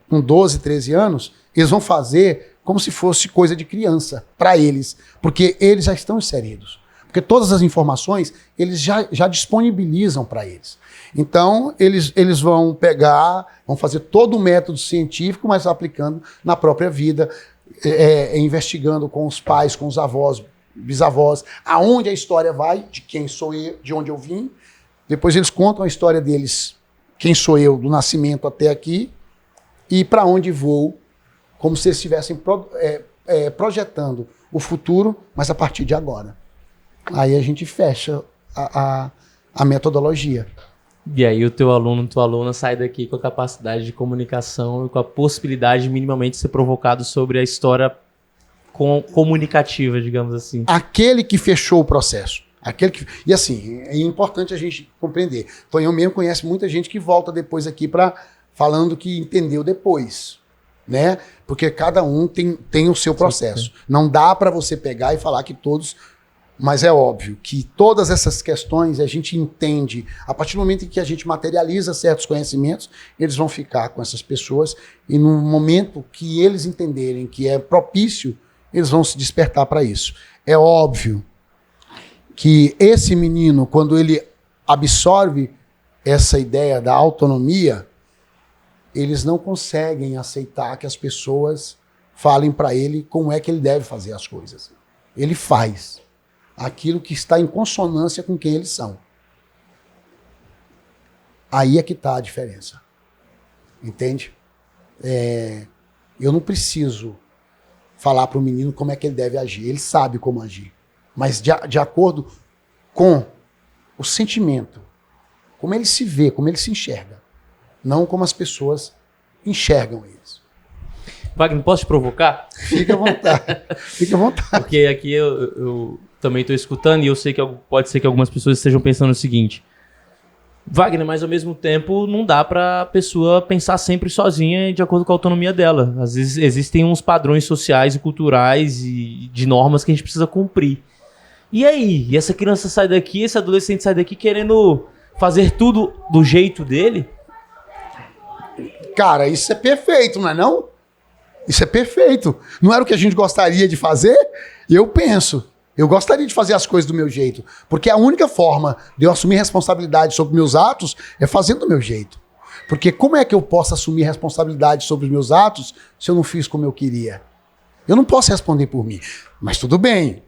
com 12, 13 anos, eles vão fazer como se fosse coisa de criança para eles, porque eles já estão inseridos. Porque todas as informações, eles já disponibilizam para eles. Então, eles vão vão fazer todo o método científico, mas aplicando na própria vida, investigando com os pais, com os avós, bisavós, aonde a história vai, de quem sou eu, de onde eu vim. Depois eles contam a história deles, quem sou eu, do nascimento até aqui, e para onde vou, como se eles estivessem projetando o futuro, mas a partir de agora. Aí a gente fecha a metodologia. E aí o teu aluno, tua aluna sai daqui com a capacidade de comunicação e com a possibilidade de minimamente ser provocado sobre a história comunicativa, digamos assim. Aquele que fechou o processo. E assim, é importante a gente compreender. Tonhão mesmo conhece muita gente que volta depois aqui falando que entendeu depois, né? Porque cada um tem o seu processo. Sim. Não dá para você pegar e falar que todos... Mas é óbvio que todas essas questões a gente entende. A partir do momento em que a gente materializa certos conhecimentos, eles vão ficar com essas pessoas e no momento que eles entenderem que é propício, eles vão se despertar para isso. É óbvio que esse menino, quando ele absorve essa ideia da autonomia, eles não conseguem aceitar que as pessoas falem para ele como é que ele deve fazer as coisas. Ele faz aquilo que está em consonância com quem eles são. Aí é que está a diferença. Entende? Eu não preciso falar para o menino como é que ele deve agir. Ele sabe como agir. Mas de acordo com o sentimento, como ele se vê, como ele se enxerga. Não como as pessoas enxergam eles. Wagner, posso te provocar? Fique à vontade. Fique à vontade. Porque aqui eu também estou escutando e eu sei que pode ser que algumas pessoas estejam pensando o seguinte. Wagner, mas ao mesmo tempo não dá para a pessoa pensar sempre sozinha de acordo com a autonomia dela. Às vezes existem uns padrões sociais e culturais e de normas que a gente precisa cumprir. E aí? E essa criança sai daqui, esse adolescente sai daqui querendo fazer tudo do jeito dele? Cara, isso é perfeito, não é não? Isso é perfeito. Não era o que a gente gostaria de fazer? Eu penso. Eu gostaria de fazer as coisas do meu jeito. Porque a única forma de eu assumir responsabilidade sobre meus atos é fazendo do meu jeito. Porque como é que eu posso assumir responsabilidade sobre os meus atos se eu não fiz como eu queria? Eu não posso responder por mim. Mas tudo bem.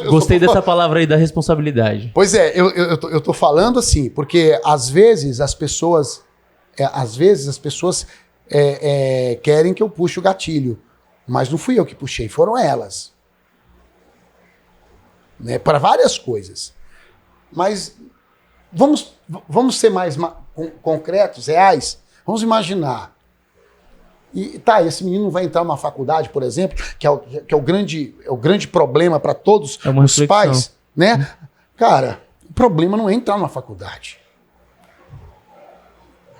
Gostei dessa palavra aí da responsabilidade. Pois é, eu tô falando assim, porque às vezes as pessoas querem que eu puxe o gatilho. Mas não fui eu que puxei, foram elas. Né, para várias coisas. Mas vamos ser mais concretos, reais. Vamos imaginar. E esse menino vai entrar numa faculdade, por exemplo, que é o grande problema para todos os pais, né? Cara, o problema não é entrar numa faculdade.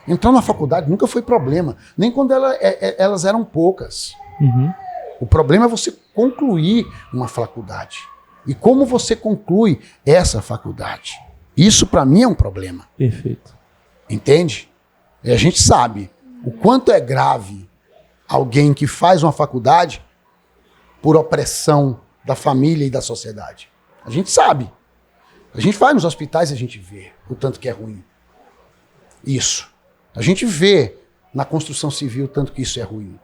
Entrar numa faculdade nunca foi problema, nem quando elas eram poucas. Uhum. O problema é você concluir uma faculdade. E como você conclui essa faculdade? Isso, para mim, é um problema. Perfeito. Entende? E a gente sabe o quanto é grave alguém que faz uma faculdade por opressão da família e da sociedade. A gente sabe. A gente vai nos hospitais e a gente vê o tanto que é ruim. Isso. A gente vê na construção civil o tanto que isso é ruim.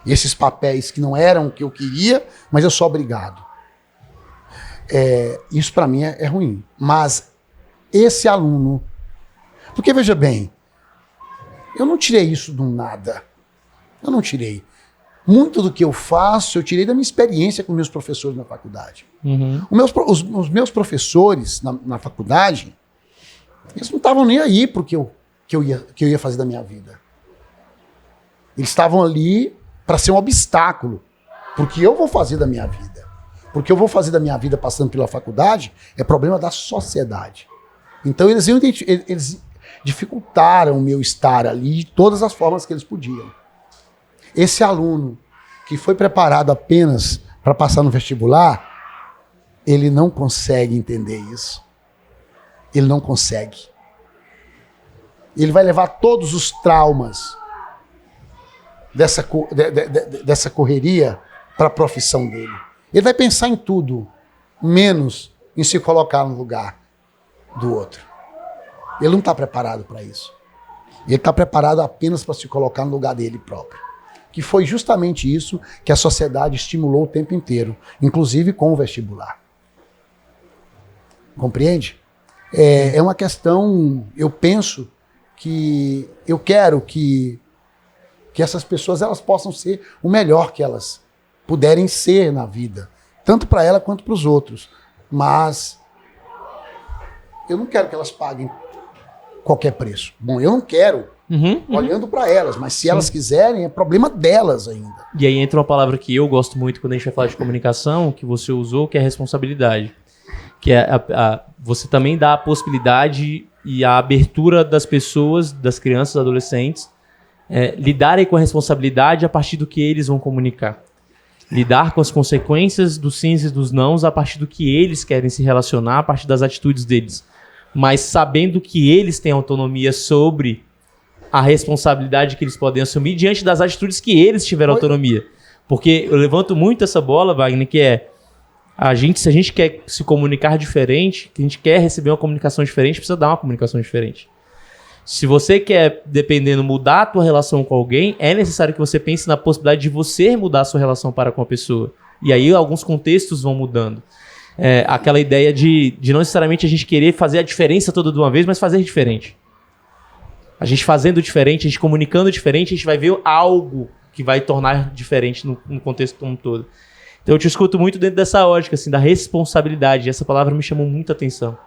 E esses papéis que não eram o que eu queria, mas eu sou obrigado. Isso para mim é ruim. Mas esse aluno... Porque, veja bem, eu não tirei isso do nada. Eu não tirei. Muito do que eu faço, eu tirei da minha experiência com meus professores na faculdade. Uhum. Os meus professores na faculdade, eles não estavam nem aí pro que eu ia fazer da minha vida. Eles estavam ali para ser um obstáculo porque eu vou fazer da minha vida. Porque eu vou fazer da minha vida passando pela faculdade é problema da sociedade. Então eles dificultaram o meu estar ali de todas as formas que eles podiam. Esse aluno que foi preparado apenas para passar no vestibular, ele não consegue entender isso. Ele não consegue. Ele vai levar todos os traumas dessa correria para a profissão dele. Ele vai pensar em tudo, menos em se colocar no lugar do outro. Ele não está preparado para isso. Ele está preparado apenas para se colocar no lugar dele próprio. Que foi justamente isso que a sociedade estimulou o tempo inteiro, inclusive com o vestibular. Compreende? É uma questão, eu penso que eu quero que essas pessoas elas possam ser o melhor que elas puderem ser na vida, tanto para ela quanto para os outros. Mas eu não quero que elas paguem qualquer preço. Bom, eu não quero, olhando para elas, mas se elas quiserem, é problema delas ainda. E aí entra uma palavra que eu gosto muito quando a gente vai falar de comunicação, que você usou, que é responsabilidade. Que é você também dá a possibilidade e a abertura das pessoas, das crianças, adolescentes, lidarem com a responsabilidade a partir do que eles vão comunicar. Lidar com as consequências dos sims e dos nãos a partir do que eles querem se relacionar, a partir das atitudes deles. Mas sabendo que eles têm autonomia sobre a responsabilidade que eles podem assumir diante das atitudes que eles tiveram autonomia. Porque eu levanto muito essa bola, Wagner, que se a gente quer se comunicar diferente, que a gente quer receber uma comunicação diferente, precisa dar uma comunicação diferente. Se você quer, dependendo, mudar a tua relação com alguém, é necessário que você pense na possibilidade de você mudar a sua relação para com a pessoa. E aí alguns contextos vão mudando. Aquela ideia de não necessariamente a gente querer fazer a diferença toda de uma vez, mas fazer diferente. A gente fazendo diferente, a gente comunicando diferente, a gente vai ver algo que vai tornar diferente no contexto como um todo. Então eu te escuto muito dentro dessa ótica, assim, da responsabilidade. Essa palavra me chamou muita atenção.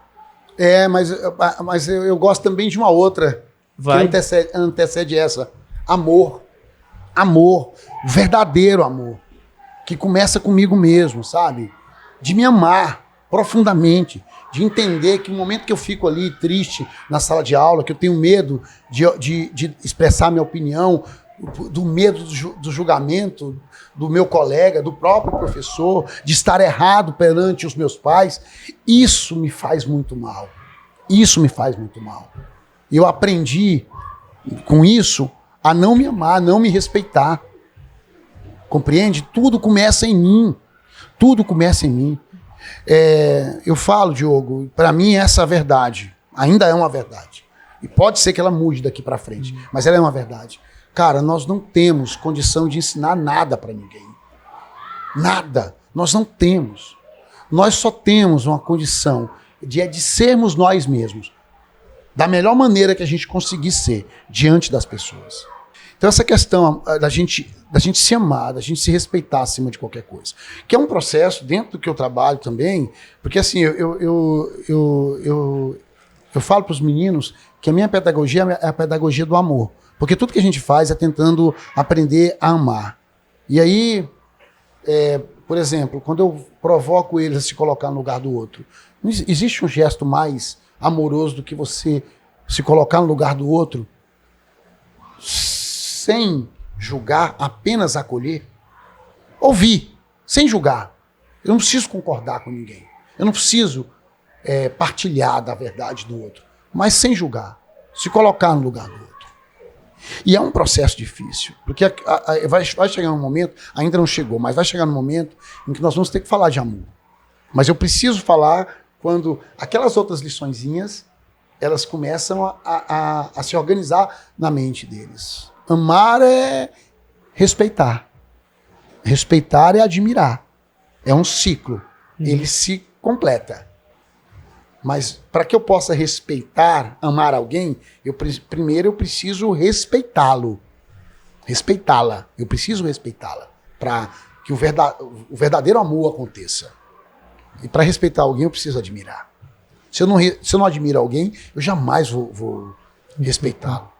Mas eu gosto também de uma outra que antecede essa. Amor. Amor. Verdadeiro amor. Que começa comigo mesmo, sabe? De me amar profundamente. De entender que no momento que eu fico ali triste na sala de aula, que eu tenho medo de expressar minha opinião, do medo do julgamento do meu colega, do próprio professor, de estar errado perante os meus pais, isso me faz muito mal. Isso me faz muito mal. Eu aprendi com isso a não me amar, a não me respeitar. Compreende? Tudo começa em mim. Tudo começa em mim. Eu falo, Diogo, para mim essa é a verdade. Ainda é uma verdade. E pode ser que ela mude daqui para frente, mas ela é uma verdade. Cara, nós não temos condição de ensinar nada para ninguém. Nada. Nós não temos. Nós só temos uma condição de sermos nós mesmos. Da melhor maneira que a gente conseguir ser diante das pessoas. Então essa questão da gente se amar, da gente se respeitar acima de qualquer coisa. Que é um processo dentro do que eu trabalho também, porque assim, eu falo para os meninos que a minha pedagogia é a pedagogia do amor. Porque tudo que a gente faz é tentando aprender a amar. E aí, por exemplo, quando eu provoco eles a se colocar no lugar do outro, não existe um gesto mais amoroso do que você se colocar no lugar do outro sem julgar, apenas acolher? Ouvir, sem julgar. Eu não preciso concordar com ninguém. Eu não preciso partilhar da verdade do outro, mas sem julgar. Se colocar no lugar do outro. E é um processo difícil, porque vai chegar um momento, ainda não chegou, mas vai chegar um momento em que nós vamos ter que falar de amor. Mas eu preciso falar quando aquelas outras liçõezinhas, elas começam a se organizar na mente deles. Amar é respeitar. Respeitar é admirar. É um ciclo. Ele se completa. Mas para que eu possa respeitar, amar alguém, primeiro eu preciso respeitá-lo. Respeitá-la. Eu preciso respeitá-la para que o verdadeiro amor aconteça. E para respeitar alguém, eu preciso admirar. Se eu não admiro alguém, eu jamais vou respeitá-lo.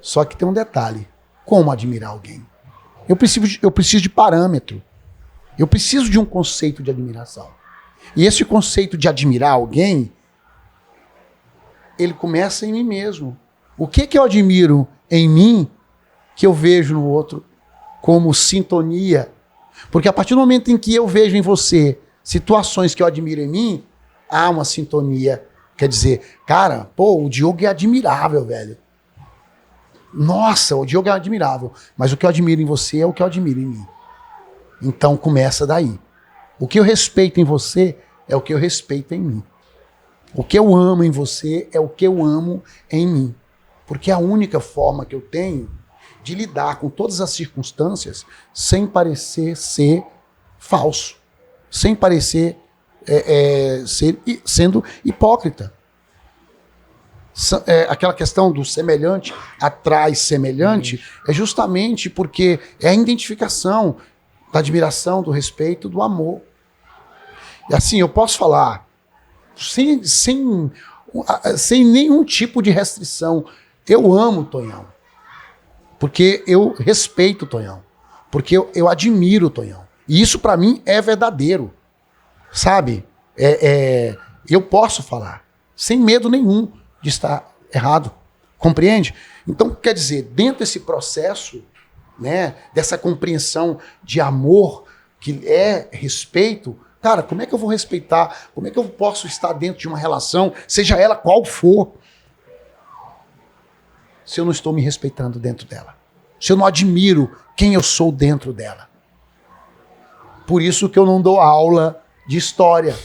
Só que tem um detalhe. Como admirar alguém? Eu preciso de parâmetro. Eu preciso de um conceito de admiração. E esse conceito de admirar alguém, ele começa em mim mesmo. O que eu admiro em mim que eu vejo no outro como sintonia? Porque a partir do momento em que eu vejo em você situações que eu admiro em mim, há uma sintonia. Quer dizer, cara, o Diogo é admirável, velho. Nossa, o Diogo é admirável. Mas o que eu admiro em você é o que eu admiro em mim. Então começa daí. O que eu respeito em você é o que eu respeito em mim. O que eu amo em você é o que eu amo em mim. Porque é a única forma que eu tenho de lidar com todas as circunstâncias sem parecer ser falso. Sem parecer sendo hipócrita. Aquela questão do semelhante atrai semelhante é justamente porque é a identificação da admiração, do respeito, do amor. E assim, eu posso falar sem nenhum tipo de restrição. Eu amo o Tonhão. Porque eu respeito o Tonhão. Porque eu admiro o Tonhão. E isso para mim é verdadeiro. Sabe? Eu posso falar sem medo nenhum de estar errado. Compreende? Então, quer dizer, dentro desse processo, né, dessa compreensão de amor, que é respeito, cara, como é que eu vou respeitar? Como é que eu posso estar dentro de uma relação, seja ela qual for, se eu não estou me respeitando dentro dela? Se eu não admiro quem eu sou dentro dela? Por isso que eu não dou aula de história.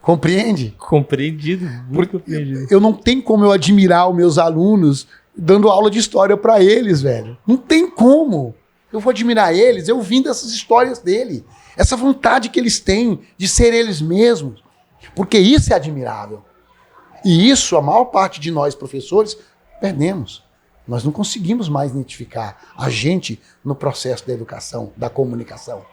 Compreende? Compreendido. Muito compreendido. Eu não tenho como eu admirar os meus alunos dando aula de história para eles, velho. Não tem como. Eu vou admirar eles eu vim dessas histórias dele. Essa vontade que eles têm de ser eles mesmos. Porque isso é admirável. E isso, a maior parte de nós, professores, perdemos. Nós não conseguimos mais identificar a gente no processo da educação, da comunicação.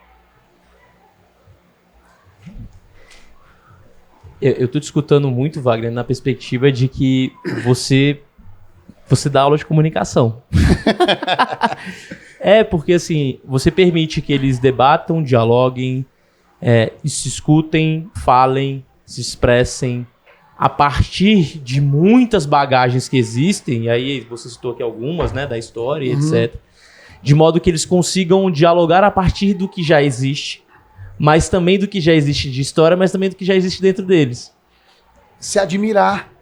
Eu tô te escutando muito, Wagner, na perspectiva de que você dá aula de comunicação. Porque assim, você permite que eles debatam, dialoguem, se escutem, falem, se expressem a partir de muitas bagagens que existem, e aí você citou aqui algumas, né, da história, etc. De modo que eles consigam dialogar a partir do que já existe, mas também do que já existe de história, mas também do que já existe dentro deles. Se admirar.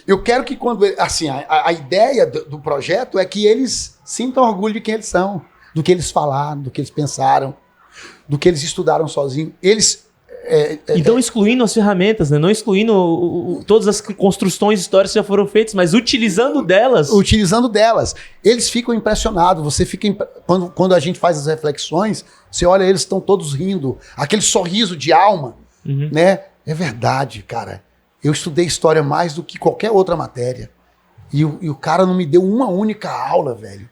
Eu quero que quando... Assim, a ideia do projeto é que eles sintam orgulho de quem eles são, do que eles falaram, do que eles pensaram, do que eles estudaram sozinhos. Eles... Então excluindo as ferramentas, né? Não excluindo todas as construções históricas que já foram feitas, mas utilizando delas. Utilizando delas. Eles ficam impressionados. Você fica quando a gente faz as reflexões, você olha, eles estão todos rindo. Aquele sorriso de alma, né? É verdade, cara. Eu estudei história mais do que qualquer outra matéria. E o cara não me deu uma única aula, velho.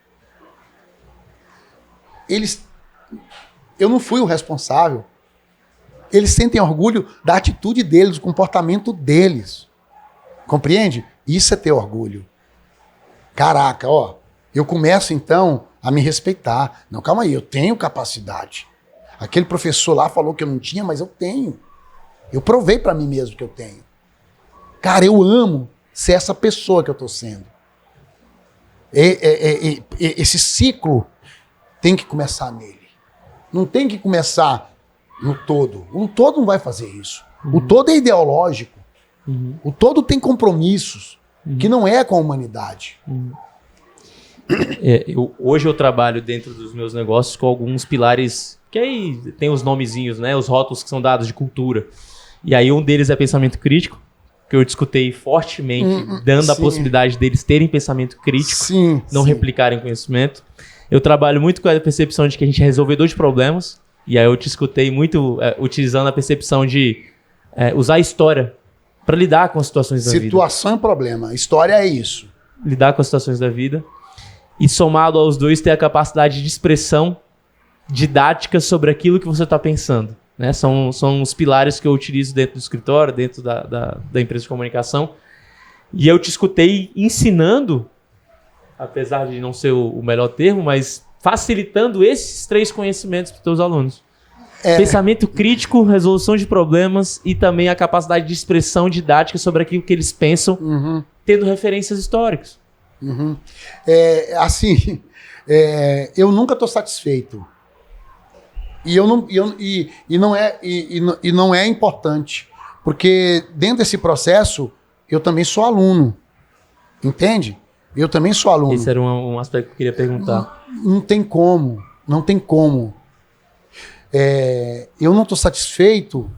Eu não fui o responsável. Eles sentem orgulho da atitude deles, do comportamento deles. Compreende? Isso é ter orgulho. Caraca, ó. Eu começo, então, a me respeitar. Não, calma aí, eu tenho capacidade. Aquele professor lá falou que eu não tinha, mas eu tenho. Eu provei pra mim mesmo que eu tenho. Cara, eu amo ser essa pessoa que eu tô sendo. Esse ciclo tem que começar nele. Não tem que começar no todo. O todo não vai fazer isso. O todo é ideológico. O todo tem compromissos que não é com a humanidade. Hoje eu trabalho dentro dos meus negócios com alguns pilares, que aí tem os nomezinhos, né? Os rótulos que são dados de cultura. E aí um deles é pensamento crítico, que eu discutei fortemente, dando a possibilidade deles terem pensamento crítico, não replicarem conhecimento. Eu trabalho muito com a percepção de que a gente é resolvedor de problemas. E aí eu te escutei muito utilizando a percepção de usar a história para lidar com as situações da vida. Situação é problema. História é isso. Lidar com as situações da vida. E somado aos dois, ter a capacidade de expressão didática sobre aquilo que você está pensando. Né? São os pilares que eu utilizo dentro do escritório, dentro da empresa de comunicação. E eu te escutei ensinando, apesar de não ser o melhor termo, mas facilitando esses 3 conhecimentos para os teus alunos. Pensamento crítico, resolução de problemas e também a capacidade de expressão didática sobre aquilo que eles pensam, tendo referências históricas. Eu nunca estou satisfeito. E não é importante. Porque dentro desse processo, eu também sou aluno. Entende? Eu também sou aluno. Esse era um aspecto que eu queria perguntar. Não tem como. Não tem como. Eu não estou satisfeito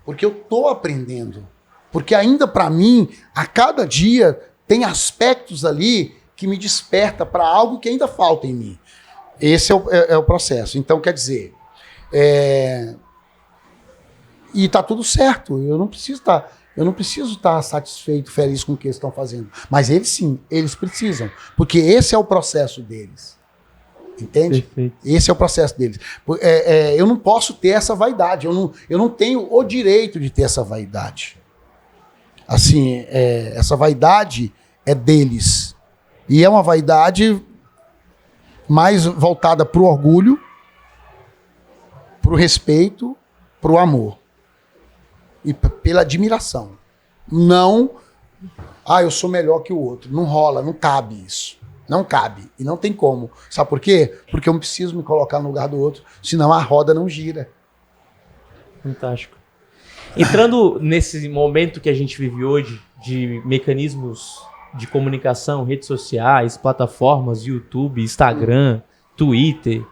porque eu estou aprendendo. Porque ainda para mim, a cada dia, tem aspectos ali que me desperta para algo que ainda falta em mim. Esse é o processo. Então, quer dizer... E tá tudo certo. Eu não preciso estar satisfeito, feliz com o que eles estão fazendo. Mas eles sim, eles precisam. Porque esse é o processo deles. Entende? Perfeito. Esse é o processo deles. Eu não posso ter essa vaidade. Eu não tenho o direito de ter essa vaidade. Assim, essa vaidade é deles. E é uma vaidade mais voltada para o orgulho, para o respeito, para o amor. E pela admiração. Não, eu sou melhor que o outro. Não rola, não cabe isso. Não cabe. E não tem como. Sabe por quê? Porque eu não preciso me colocar no lugar do outro, senão a roda não gira. Fantástico. Entrando nesse momento que a gente vive hoje, de mecanismos de comunicação, redes sociais, plataformas, YouTube, Instagram, Twitter,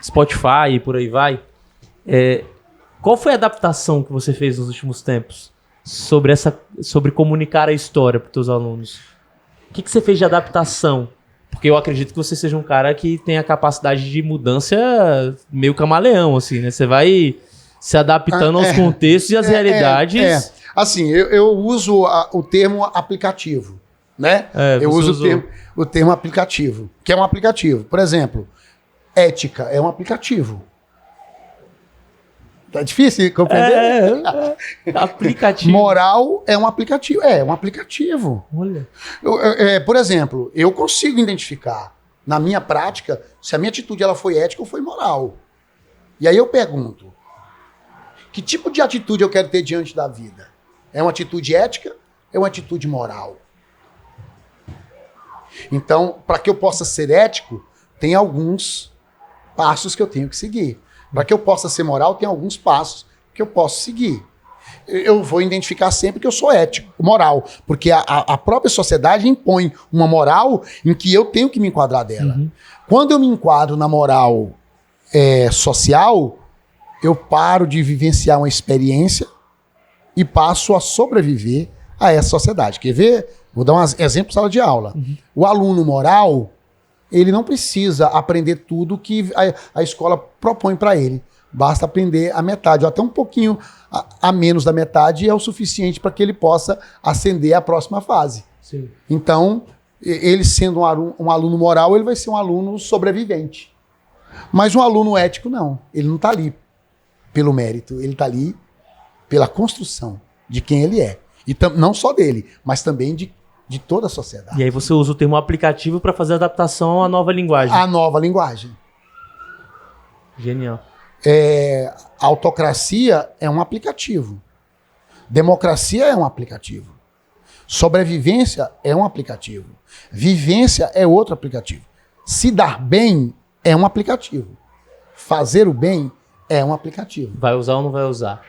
Spotify e por aí vai. Qual foi a adaptação que você fez nos últimos tempos sobre comunicar a história para os teus alunos? O que você fez de adaptação? Porque eu acredito que você seja um cara que tem a capacidade de mudança meio camaleão, assim, né? Você vai se adaptando aos contextos e às realidades. Assim, eu uso o termo aplicativo, né? Eu uso o termo aplicativo, que é um aplicativo. Por exemplo, ética é um aplicativo. Tá difícil de compreender? Aplicativo. Moral é um aplicativo. É um aplicativo. Olha. Por exemplo, eu consigo identificar na minha prática se a minha atitude ela foi ética ou foi moral. E aí eu pergunto, que tipo de atitude eu quero ter diante da vida? É uma atitude ética? É uma atitude moral? Então, para que eu possa ser ético, tem alguns passos que eu tenho que seguir. Para que eu possa ser moral, tem alguns passos que eu posso seguir. Eu vou identificar sempre que eu sou ético, moral, porque a própria sociedade impõe uma moral em que eu tenho que me enquadrar dela. Uhum. Quando eu me enquadro na moral social, eu paro de vivenciar uma experiência e passo a sobreviver a essa sociedade. Quer ver? Vou dar um exemplo de sala de aula. Uhum. O aluno moral, ele não precisa aprender tudo que a escola propõe para ele. Basta aprender a metade, ou até um pouquinho a menos da metade é o suficiente para que ele possa ascender à próxima fase. Sim. Então, ele sendo um aluno moral, ele vai ser um aluno sobrevivente. Mas um aluno ético, não. Ele não está ali pelo mérito, ele está ali pela construção de quem ele é. E não só dele, mas também de toda a sociedade. E aí você usa o termo aplicativo para fazer a adaptação à nova linguagem. A nova linguagem. Genial. Autocracia é um aplicativo. Democracia é um aplicativo. Sobrevivência é um aplicativo. Vivência é outro aplicativo. Se dar bem é um aplicativo. Fazer o bem é um aplicativo. Vai usar ou não vai usar?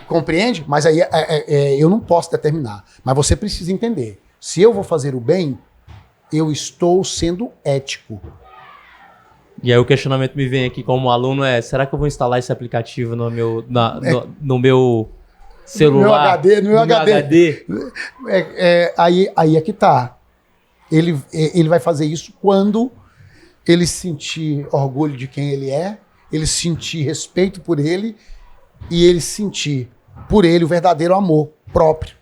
Compreende? Mas aí eu não posso determinar. Mas você precisa entender. Se eu vou fazer o bem, eu estou sendo ético. E aí o questionamento me vem aqui como aluno será que eu vou instalar esse aplicativo no meu, no meu celular? No meu HD. Aí é que tá. Ele vai fazer isso quando ele sentir orgulho de quem ele é, ele sentir respeito por ele e ele sentir por ele o verdadeiro amor próprio.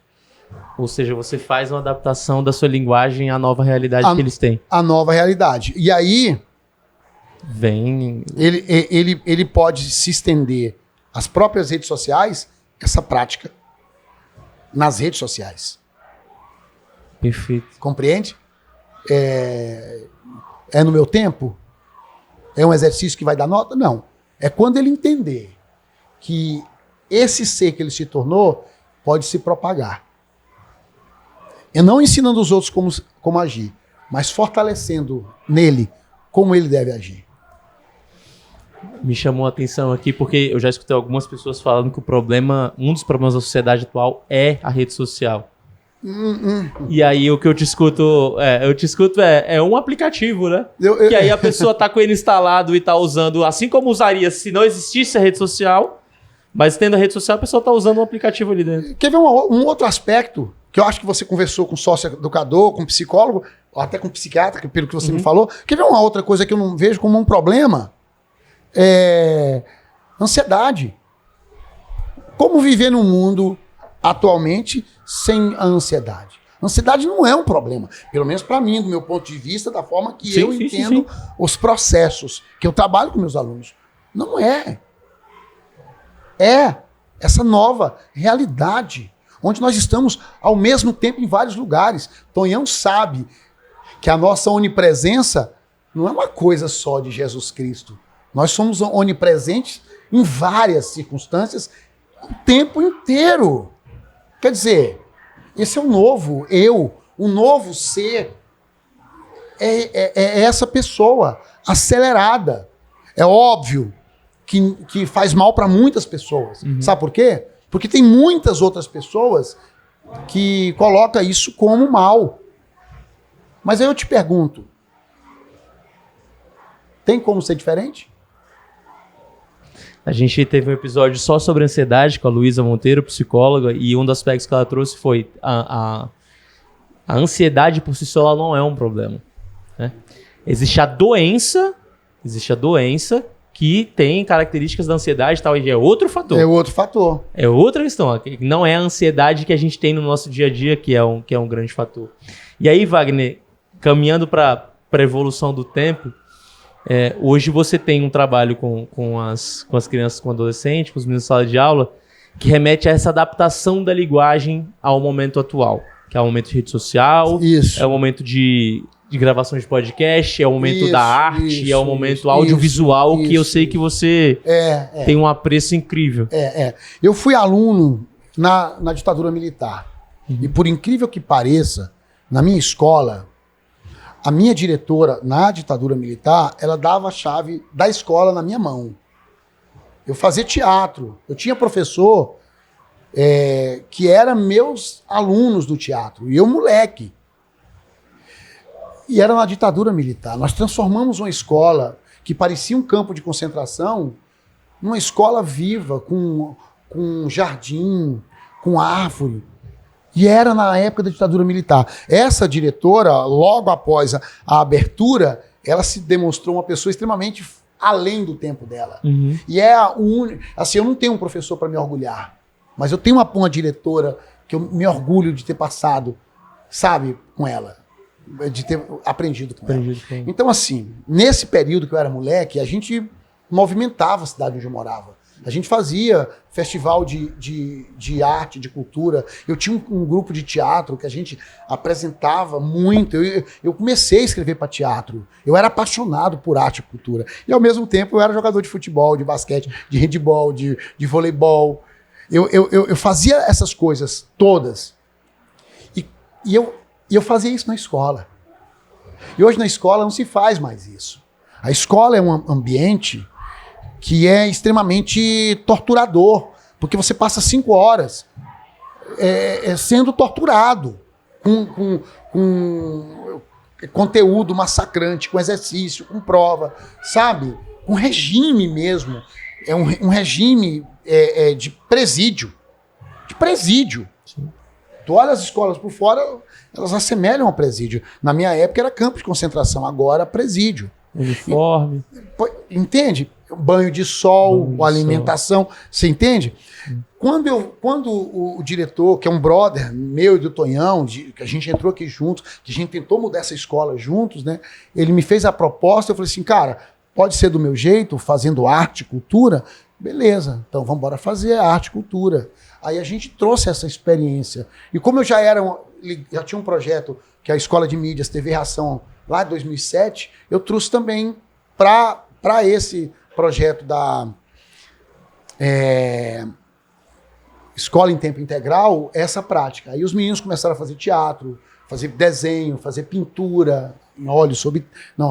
Ou seja, você faz uma adaptação da sua linguagem à nova realidade que eles têm. A nova realidade. E aí ele pode se estender às próprias redes sociais, essa prática nas redes sociais. Perfeito. Compreende? É no meu tempo? É um exercício que vai dar nota? Não. É quando ele entender que esse ser que ele se tornou pode se propagar. E não ensinando os outros como agir, mas fortalecendo nele como ele deve agir. Me chamou a atenção aqui porque eu já escutei algumas pessoas falando que um dos problemas da sociedade atual é a rede social. E aí o que eu te escuto é um aplicativo, né? Que aí a pessoa tá com ele instalado e tá usando, assim como usaria se não existisse a rede social, mas tendo a rede social a pessoa tá usando um aplicativo ali dentro. Quer ver um outro aspecto que eu acho que você conversou com sócio-educador, com psicólogo, ou até com psiquiatra, pelo que você me falou. Quer ver uma outra coisa que eu não vejo como um problema? Ansiedade. Como viver num mundo atualmente sem a ansiedade? Ansiedade não é um problema, pelo menos para mim, do meu ponto de vista, da forma que eu entendo os processos, que eu trabalho com meus alunos. Não é. É essa nova realidade, onde nós estamos ao mesmo tempo em vários lugares. Tonhão sabe que a nossa onipresença não é uma coisa só de Jesus Cristo. Nós somos onipresentes em várias circunstâncias o tempo inteiro. Quer dizer, esse é o novo eu, o novo ser. É essa pessoa acelerada. É óbvio que faz mal para muitas pessoas. Uhum. Sabe por quê? Porque tem muitas outras pessoas que colocam isso como mal. Mas aí eu te pergunto, tem como ser diferente? A gente teve um episódio só sobre ansiedade com a Luísa Monteiro, psicóloga, e um dos aspectos que ela trouxe foi a ansiedade por si só ela não é um problema, né? Existe a doença que tem características da ansiedade e tal, e é outro fator. É outro fator. É outra questão. Não é a ansiedade que a gente tem no nosso dia a dia que é um grande fator. E aí, Wagner, caminhando para a evolução do tempo, hoje você tem um trabalho com as crianças, com adolescentes, com os meninos de sala de aula, que remete a essa adaptação da linguagem ao momento atual, que é o momento de rede social, Isso. é o momento de gravação de podcast, é o momento da arte, é o momento audiovisual, que eu sei que você tem um apreço incrível. Eu fui aluno na ditadura militar. E por incrível que pareça, na minha escola, a minha diretora, na ditadura militar, ela dava a chave da escola na minha mão. Eu fazia teatro. Eu tinha professor que era meus alunos do teatro. E eu, moleque. E era na ditadura militar. Nós transformamos uma escola que parecia um campo de concentração numa escola viva, com jardim, com árvore. E era na época da ditadura militar. Essa diretora, logo após a abertura, ela se demonstrou uma pessoa extremamente além do tempo dela. Uhum. E é a única... Assim, eu não tenho um professor para me orgulhar, mas eu tenho uma diretora que eu me orgulho de ter passado, sabe, com ela. De ter aprendido com ela. Então, assim, nesse período que eu era moleque, a gente movimentava a cidade onde eu morava. A gente fazia festival de arte, de cultura. Eu tinha um grupo de teatro que a gente apresentava muito. Eu comecei a escrever para teatro. Eu era apaixonado por arte e cultura. E, ao mesmo tempo, eu era jogador de futebol, de basquete, de handebol, de voleibol. Eu fazia essas coisas todas. E eu fazia isso na escola. E hoje na escola não se faz mais isso. A escola é um ambiente que é extremamente torturador, porque você passa 5 horas sendo torturado com conteúdo massacrante, com exercício, com prova, sabe? Com regime mesmo. É um regime de presídio. De presídio. Sim. Tu olha as escolas por fora, elas assemelham ao presídio. Na minha época era campo de concentração, agora presídio. Uniforme. Entende? Banho de sol, alimentação. Você entende? Quando o diretor, que é um brother meu e do Tonhão, que a gente entrou aqui juntos, que a gente tentou mudar essa escola juntos, né? Ele me fez a proposta, eu falei assim, cara, pode ser do meu jeito, fazendo arte, cultura? Beleza, então vamos embora fazer arte e cultura. Aí a gente trouxe essa experiência. E como eu já tinha um projeto, que é a Escola de Mídias, TV Reação, lá em 2007, eu trouxe também para esse projeto da Escola em Tempo Integral, essa prática. Aí os meninos começaram a fazer teatro, fazer desenho, fazer pintura em óleo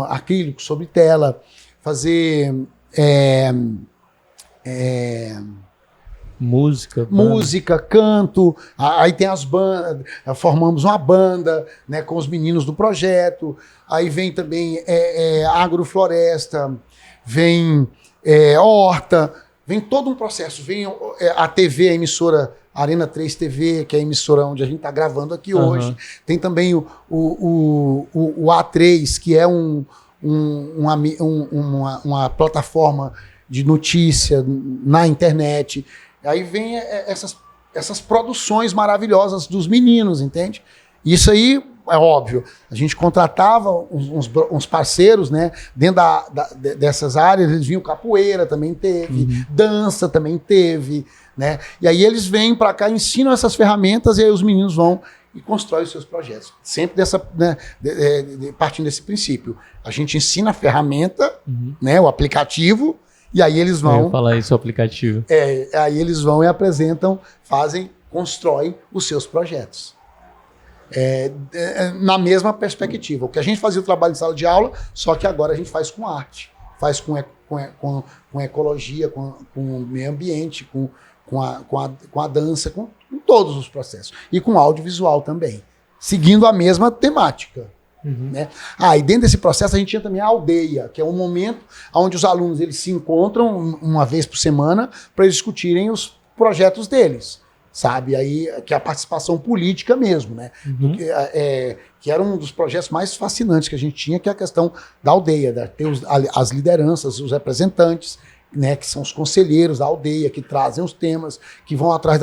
acrílico sobre tela, fazer música, canto. Aí tem as bandas, formamos uma banda, né, com os meninos do projeto. Aí vem também agrofloresta, vem horta, vem todo um processo. Vem a TV, a emissora Arena 3 TV, que é a emissora onde a gente está gravando aqui hoje. Tem também o A3, que é uma plataforma de notícia na internet. Aí vem essas produções maravilhosas dos meninos, entende? Isso aí é óbvio. A gente contratava uns parceiros, né? Dentro dessas áreas, eles vinham capoeira, também teve, dança também teve, né? E aí eles vêm para cá, ensinam essas ferramentas e aí os meninos vão e constroem os seus projetos. Sempre partindo desse princípio. A gente ensina a ferramenta, né? O aplicativo. E aí eles vão... Eu ia falar isso, o aplicativo. Aí eles vão e apresentam, constroem os seus projetos. Na mesma perspectiva. O que a gente fazia o trabalho de sala de aula, só que agora a gente faz com arte. Faz com ecologia, com o meio ambiente, com a dança, com todos os processos. E com audiovisual também. Seguindo a mesma temática. Né? E dentro desse processo a gente tinha também a aldeia, que é um momento onde os alunos eles se encontram uma vez por semana para discutirem os projetos deles. sabe? Aí, que é a participação política mesmo, né? Que era um dos projetos mais fascinantes que a gente tinha, que é a questão da aldeia, ter as lideranças, os representantes, né, que são os conselheiros da aldeia, que trazem os temas, que vão atrás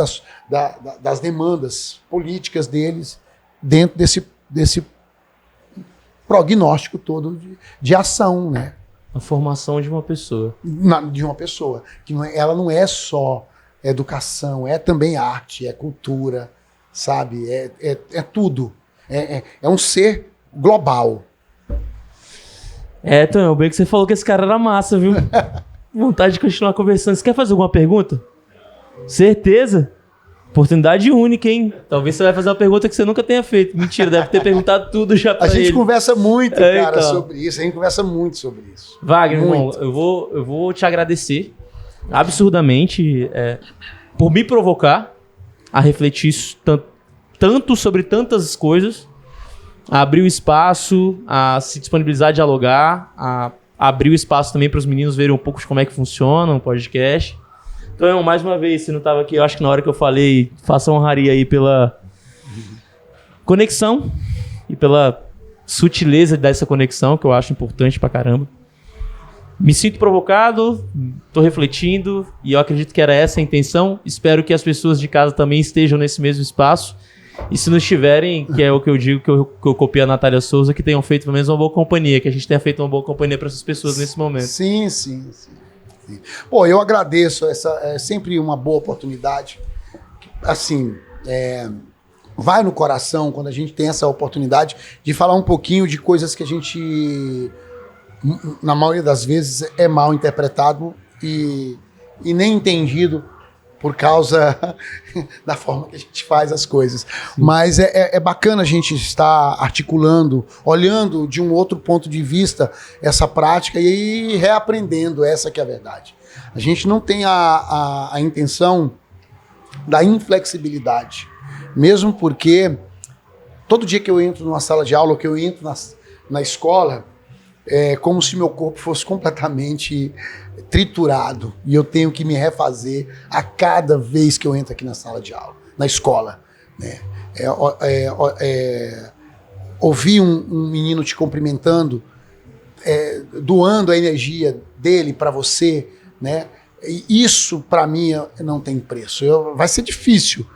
das demandas políticas deles, dentro desse prognóstico todo de ação, né? A formação de uma pessoa. De uma pessoa. Que ela não é só educação, é também arte, é cultura, sabe? É tudo. É um ser global. Tonhão, bem que você falou que esse cara era massa, viu? Vontade de continuar conversando. Você quer fazer alguma pergunta? Certeza? Oportunidade única, hein? Talvez você vai fazer uma pergunta que você nunca tenha feito. Mentira, deve ter perguntado tudo já pra ele. A gente conversa muito, cara, sobre isso. A gente conversa muito sobre isso. Wagner, irmão, eu vou te agradecer absurdamente por me provocar a refletir tanto sobre tantas coisas, a abrir o espaço, a se disponibilizar a dialogar, a abrir o espaço também para os meninos verem um pouco de como é que funciona um podcast. Então, mais uma vez, se não estava aqui, eu acho que na hora que eu falei, faça honraria aí pela conexão e pela sutileza dessa conexão, que eu acho importante pra caramba. Me sinto provocado, tô refletindo, e eu acredito que era essa a intenção. Espero que as pessoas de casa também estejam nesse mesmo espaço. E se não estiverem, que é o que eu digo, que eu copio a Natália Souza, que tenham feito pelo menos uma boa companhia, que a gente tenha feito uma boa companhia para essas pessoas nesse momento. Sim. Pô, eu agradeço, é sempre uma boa oportunidade. Assim, vai no coração quando a gente tem essa oportunidade de falar um pouquinho de coisas que a gente, na maioria das vezes, é mal interpretado e nem entendido por causa da forma que a gente faz as coisas. Sim. Mas é bacana a gente estar articulando, olhando de um outro ponto de vista essa prática e reaprendendo, essa que é a verdade. A gente não tem a intenção da inflexibilidade, mesmo porque todo dia que eu entro numa sala de aula, ou que eu entro na escola, é como se meu corpo fosse completamente triturado e eu tenho que me refazer a cada vez que eu entro aqui na sala de aula, na escola, né? Ouvir um menino te cumprimentando, doando a energia dele para você, né? E isso para mim não tem preço. Vai ser difícil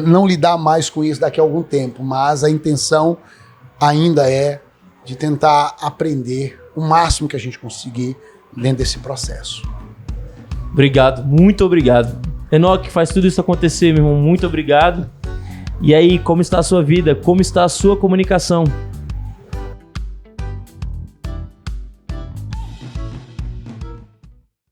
não lidar mais com isso daqui a algum tempo, mas a intenção ainda é de tentar aprender o máximo que a gente conseguir dentro desse processo. Obrigado, muito obrigado. Enoque, faz tudo isso acontecer, meu irmão. Muito obrigado. E aí, como está a sua vida? Como está a sua comunicação?